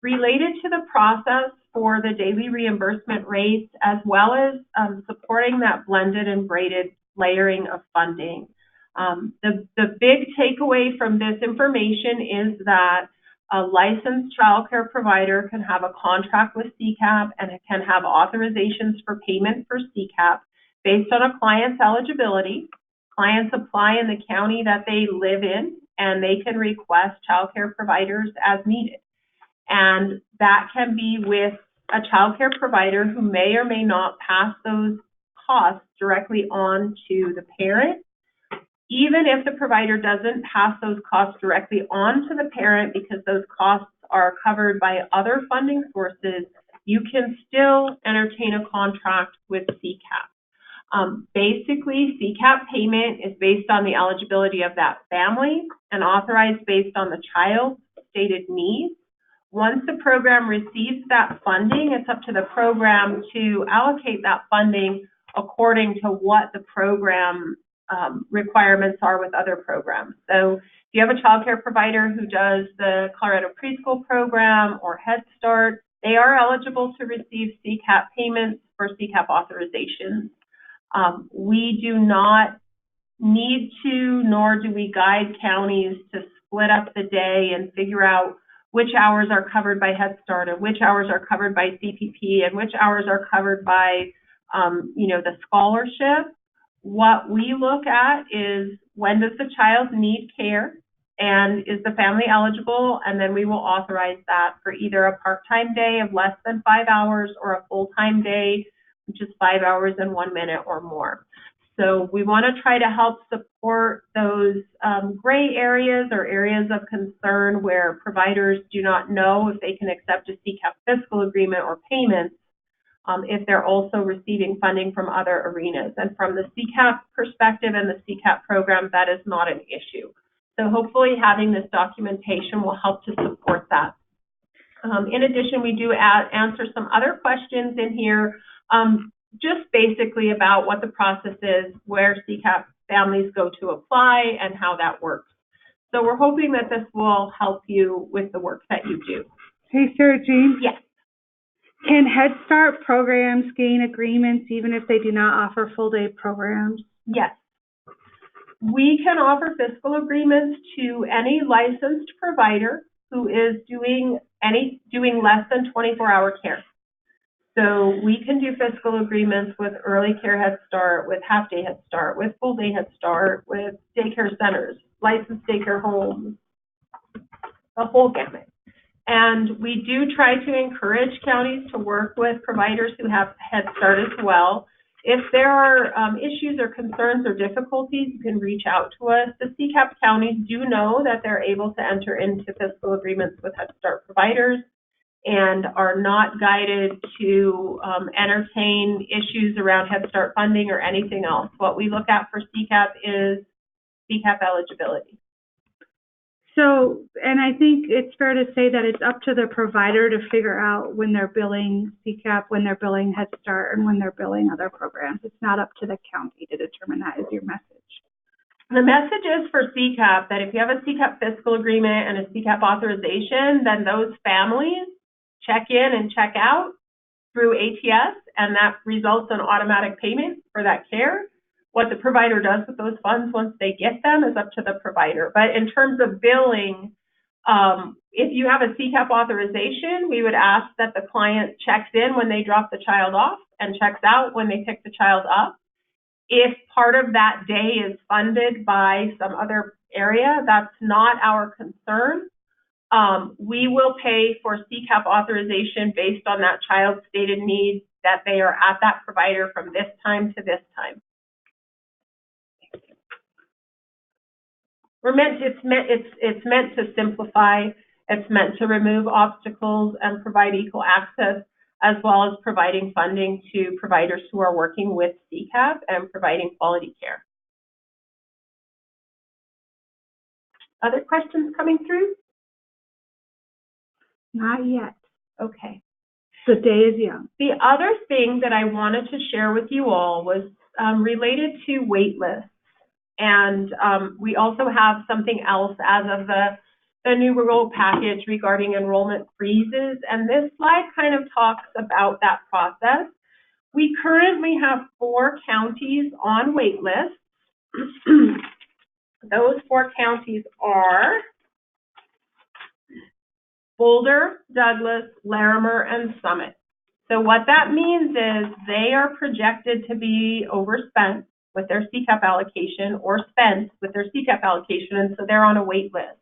related to the process for the daily reimbursement rates, as well as supporting that blended and braided layering of funding. The big takeaway from this information is that a licensed child care provider can have a contract with CCAP and it can have authorizations for payment for CCAP based on a client's eligibility. Clients apply in the county that they live in, and they can request childcare providers as needed. And that can be with a childcare provider who may or may not pass those costs directly on to the parent. Even if the provider doesn't pass those costs directly on to the parent because those costs are covered by other funding sources, you can still entertain a contract with CCAP. Basically, CCAP payment is based on the eligibility of that family and authorized based on the child's stated needs. Once the program receives that funding, it's up to the program to allocate that funding according to what the program requirements are with other programs. So if you have a childcare provider who does the Colorado Preschool Program or Head Start, they are eligible to receive CCAP payments for CCAP authorizations. We do not need to, nor do we guide counties to split up the day and figure out which hours are covered by Head Start and which hours are covered by CPP and which hours are covered by, the scholarship. What we look at is when does the child need care and is the family eligible, and then we will authorize that for either a part-time day of less than 5 hours or a full-time day, which is 5 hours and 1 minute or more. So we want to try to help support those gray areas or areas of concern where providers do not know if they can accept a CCAP fiscal agreement or payments if they're also receiving funding from other arenas. And from the CCAP perspective and the CCAP program, that is not an issue. So hopefully having this documentation will help to support that. In addition, we do answer some other questions in here, just basically about what the process is, where CCAP families go to apply, and how that works. So we're hoping that this will help you with the work that you do. Hey, Sarah Jane? Yes. Can Head Start programs gain agreements even if they do not offer full-day programs? Yes. We can offer fiscal agreements to any licensed provider who is doing less than 24-hour care. So we can do fiscal agreements with early care Head Start, with half-day Head Start, with full-day Head Start, with daycare centers, licensed daycare homes, the whole gamut. And we do try to encourage counties to work with providers who have Head Start as well. If there are issues or concerns or difficulties, you can reach out to us. The CCAP counties do know that they're able to enter into fiscal agreements with Head Start providers and are not guided to entertain issues around Head Start funding or anything else. What we look at for CCAP is CCAP eligibility. So, and I think it's fair to say that it's up to the provider to figure out when they're billing CCAP, when they're billing Head Start, and when they're billing other programs. It's not up to the county to determine that, is your message. The message is for CCAP that if you have a CCAP fiscal agreement and a CCAP authorization, then those families check in and check out through ATS, and that results in automatic payment for that care. What the provider does with those funds once they get them is up to the provider. But in terms of billing, if you have a CCAP authorization, we would ask that the client checks in when they drop the child off and checks out when they pick the child up. If part of that day is funded by some other area, that's not our concern. We will pay for CCAP authorization based on that child's stated needs, that they are at that provider from this time to this time. It's meant to simplify, it's meant to remove obstacles and provide equal access, as well as providing funding to providers who are working with CCAP and providing quality care. Other questions coming through? Not yet. Okay. The day is young. The other thing that I wanted to share with you all was related to wait lists. And we also have something else as of the new rule package regarding enrollment freezes. And this slide kind of talks about that process. We currently have 4 counties on wait lists. Those 4 counties are Boulder, Douglas, Larimer, and Summit. So what that means is they are projected to be overspent with their CCAP allocation or spent with their CCAP allocation, and so they're on a wait list.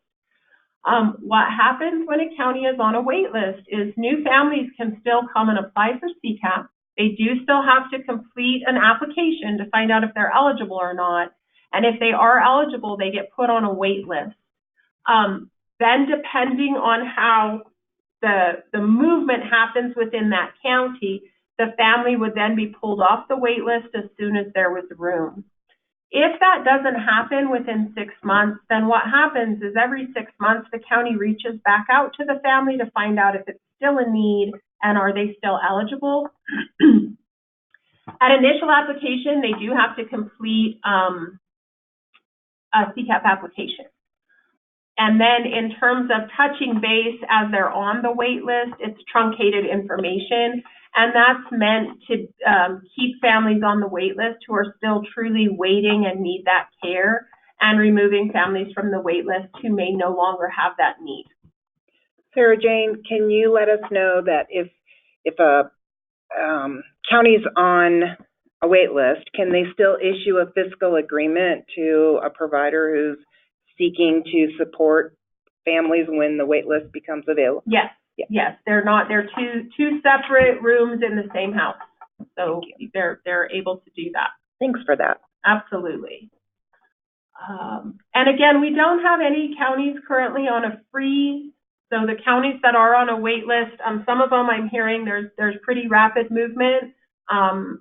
What happens when a county is on a wait list is new families can still come and apply for CCAP. They do still have to complete an application to find out if they're eligible or not. And if they are eligible, they get put on a wait list. Then depending on how the movement happens within that county, the family would then be pulled off the wait list as soon as there was room. If that doesn't happen within 6 months, then what happens is every 6 months, the county reaches back out to the family to find out if it's still in need and are they still eligible. At initial application, they do have to complete a CCAP application. And then in terms of touching base as they're on the wait list, it's truncated information. And that's meant to keep families on the wait list who are still truly waiting and need that care, and removing families from the wait list who may no longer have that need. Sarah Jane, can you let us know that if a county's on a wait list, can they still issue a fiscal agreement to a provider who's seeking to support families when the wait list becomes available? Yes. Yeah. Yes, they're two separate rooms in the same house, so they're able to do that. Thanks for that. Absolutely. And again, we don't have any counties currently on a freeze. So the counties that are on a wait list, some of them I'm hearing there's pretty rapid movement.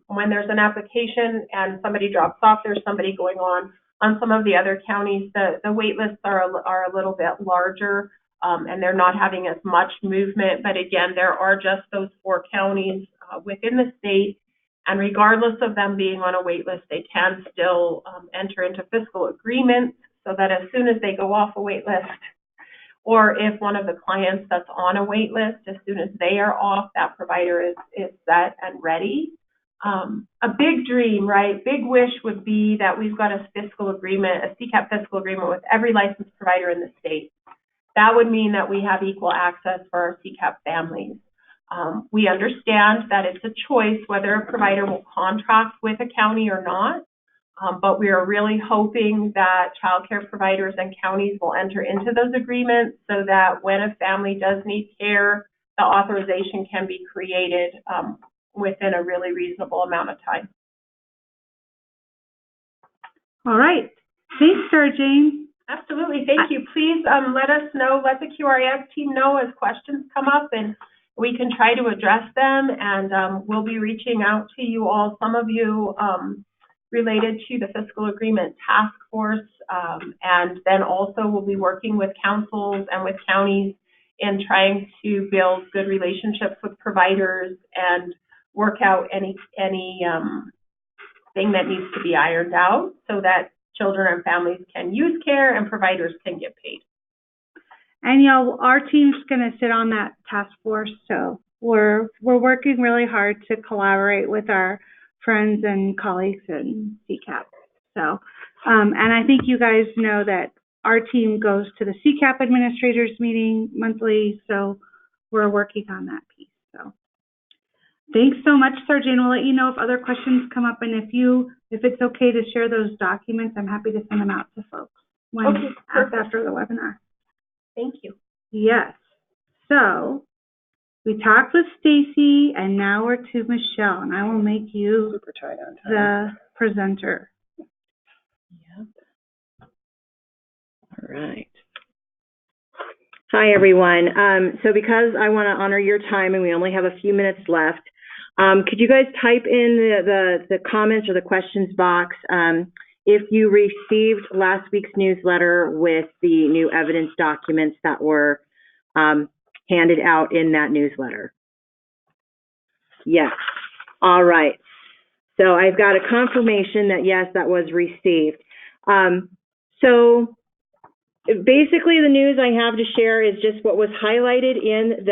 When there's an application and somebody drops off, there's somebody going on. On some of the other counties, the wait lists are a little bit larger. And they're not having as much movement. But again, there are just those 4 counties within the state. And regardless of them being on a wait list, they can still enter into fiscal agreements so that as soon as they go off a wait list, or if one of the clients that's on a wait list, as soon as they are off, that provider is set and ready. A big dream, right? Big wish would be that we've got a fiscal agreement, a CCAP fiscal agreement with every licensed provider in the state. That would mean that we have equal access for our CCAP families. We understand that it's a choice whether a provider will contract with a county or not, but we are really hoping that childcare providers and counties will enter into those agreements so that when a family does need care, the authorization can be created within a really reasonable amount of time. All right. Thanks, Sarah Jane. Absolutely. Thank you. Please let us know, let the QREX team know as questions come up, and we can try to address them. And we'll be reaching out to you all, some of you related to the fiscal agreement task force. And then also we'll be working with councils and with counties in trying to build good relationships with providers and work out any thing that needs to be ironed out so that children and families can use care and providers can get paid. And y'all, our team's going to sit on that task force, so we're working really hard to collaborate with our friends and colleagues in CCAP. So, and I think you guys know that our team goes to the CCAP administrators meeting monthly, so we're working on that piece. So, thanks so much, Sarah Jane. We'll let you know if other questions come up, and if it's okay to share those documents, I'm happy to send them out to folks after the webinar. Thank you. Yes. So we talked with Stacy, and now we're to Michelle, and I will make you Super tight on time. the presenter. Yep. All right. Hi, everyone. So because I want to honor your time and we only have a few minutes left, could you guys type in the comments or the questions box if you received last week's newsletter with the new evidence documents that were handed out in that newsletter? Yes. All right. So I've got a confirmation that, yes, that was received. So basically the news I have to share is just what was highlighted in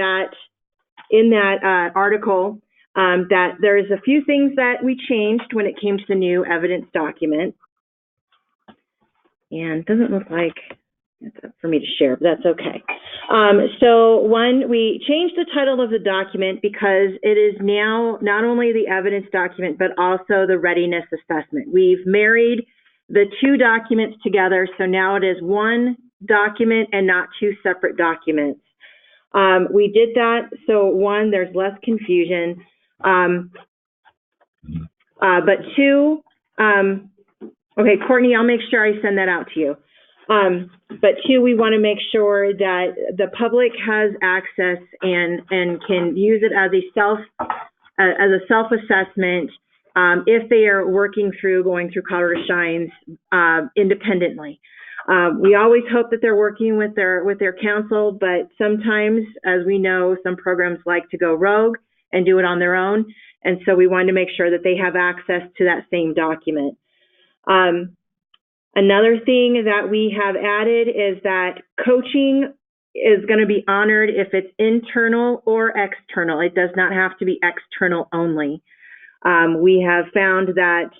that article, that there's a few things that we changed when it came to the new evidence document. And it doesn't look like It's up for me to share, but that's okay. So one, we changed the title of the document because it is now not only the evidence document, but also the readiness assessment. We've married the two documents together, so now it is one document and not two separate documents. We did that so one, there's less confusion, but two, okay, Courtney, I'll make sure I send that out to you. But two, we want to make sure that the public has access and can use it as a self-assessment if they are going through Colorado Shines independently. We always hope that they're working with their counsel, but sometimes, as we know, some programs like to go rogue and do it on their own, and so we wanted to make sure that they have access to that same document. Another thing that we have added is that coaching is going to be honored if it's internal or external. It does not have to be external only. We have found that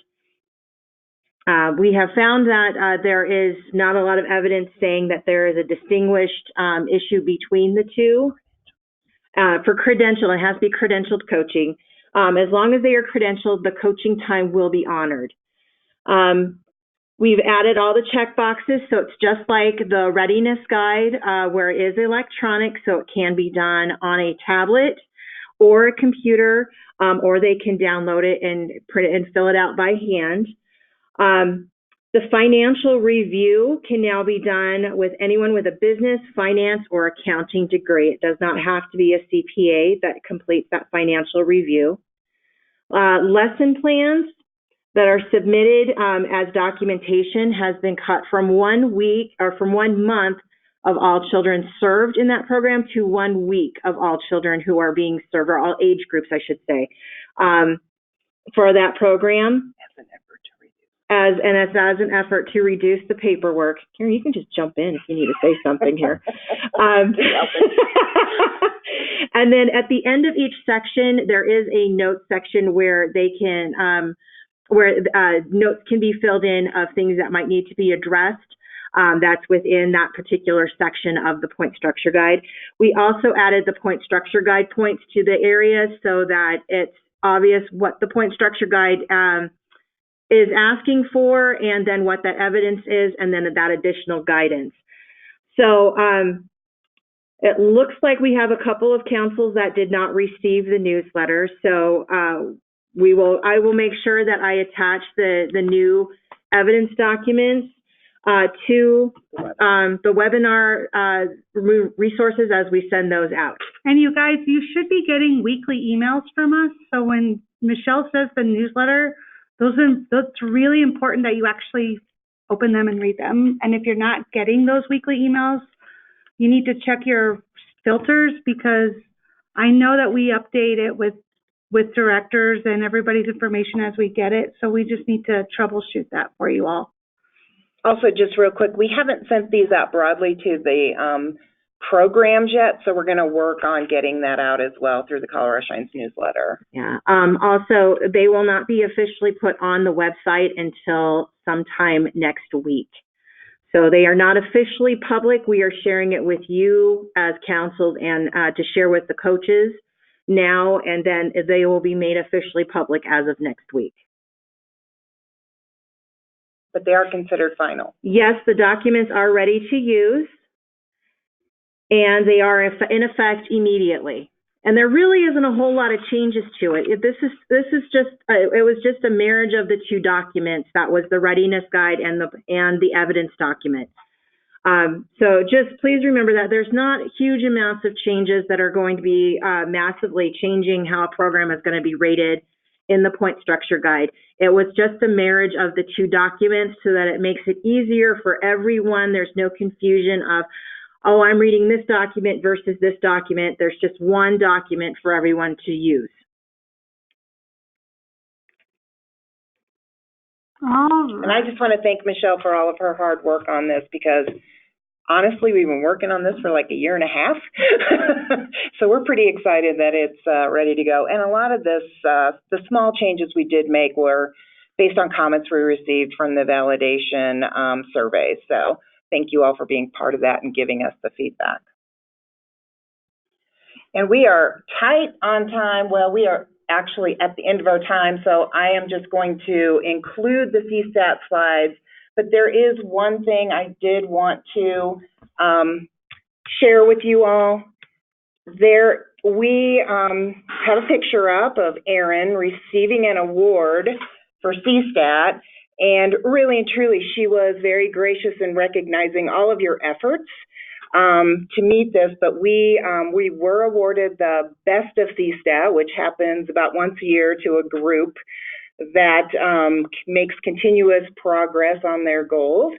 there is not a lot of evidence saying that there is a distinguished issue between the two. For credential, it has to be credentialed coaching. As long as they are credentialed, the coaching time will be honored. We've added all the check boxes, so it's just like the readiness guide, where it is electronic, so it can be done on a tablet or a computer, or they can download it and print it and fill it out by hand. The financial review can now be done with anyone with a business, finance, or accounting degree. It does not have to be a CPA that completes that financial review. Lesson plans that are submitted as documentation has been cut from 1 week or from 1 month of all children served in that program to 1 week of all children who are being served, or all age groups, I should say, for that program. As an effort to reduce the paperwork. Karen, you can just jump in if you need to say something here. And then at the end of each section, there is a notes section where they can, notes can be filled in of things that might need to be addressed. That's within that particular section of the point structure guide. We also added the point structure guide points to the areas so that it's obvious what the point structure guide is asking for, and then what that evidence is, and then that additional guidance. So it looks like we have a couple of councils that did not receive the newsletter. So I will make sure that I attach the new evidence documents to the webinar resources as we send those out. And you guys, you should be getting weekly emails from us. So when Michelle says the newsletter, that's really important that you actually open them and read them. And if you're not getting those weekly emails, you need to check your filters, because I know that we update it with directors and everybody's information as we get it. So we just need to troubleshoot that for you all. Also, just real quick, we haven't sent these out broadly to the programs yet, so we're going to work on getting that out as well through the Colorado Shines newsletter. Yeah. Also, they will not be officially put on the website until sometime next week. So they are not officially public. We are sharing it with you as councils and to share with the coaches now, and then they will be made officially public as of next week. But they are considered final. Yes, the documents are ready to use, and they are in effect immediately. And there really isn't a whole lot of changes to it. This is just it was just a marriage of the two documents. That was the readiness guide and the evidence document. So just please remember that there's not huge amounts of changes that are going to be massively changing how a program is going to be rated in the point structure guide. It was just a marriage of the two documents so that it makes it easier for everyone. There's no confusion of, oh, I'm reading this document versus this document. There's just one document for everyone to use. And I just want to thank Michelle for all of her hard work on this, because honestly, we've been working on this for like 1.5 years. So we're pretty excited that it's ready to go. And a lot of this, the small changes we did make were based on comments we received from the validation survey. So thank you all for being part of that and giving us the feedback. And we are tight on time. Well, we are actually at the end of our time, so I am just going to include the CSAT slides, but there is one thing I did want to share with you all. We have a picture up of Erin receiving an award for CSAT, and really and truly, she was very gracious in recognizing all of your efforts to meet this, but we were awarded the Best of CSAT, which happens about once a year to a group that makes continuous progress on their goals.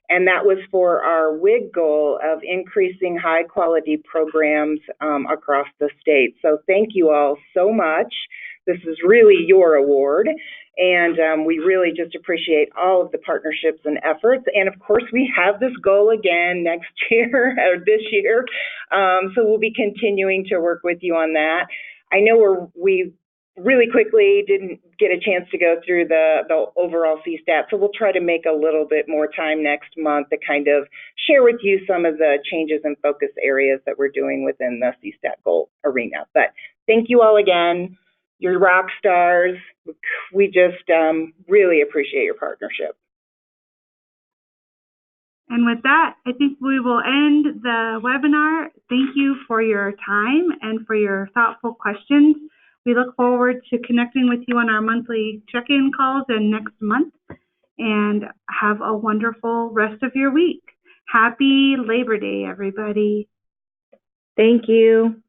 And that was for our WIG goal of increasing high quality programs across the state. So thank you all so much. This is really your award. And we really just appreciate all of the partnerships and efforts. And of course, we have this goal again next year or this year. So we'll be continuing to work with you on that. I know we really quickly didn't get a chance to go through the overall CSAT, so we'll try to make a little bit more time next month to kind of share with you some of the changes and focus areas that we're doing within the CSAT goal arena. But thank you all again. You're rock stars. We just really appreciate your partnership. And with that, I think we will end the webinar. Thank you for your time and for your thoughtful questions. We look forward to connecting with you on our monthly check-in calls and next month. And have a wonderful rest of your week. Happy Labor Day, everybody. Thank you.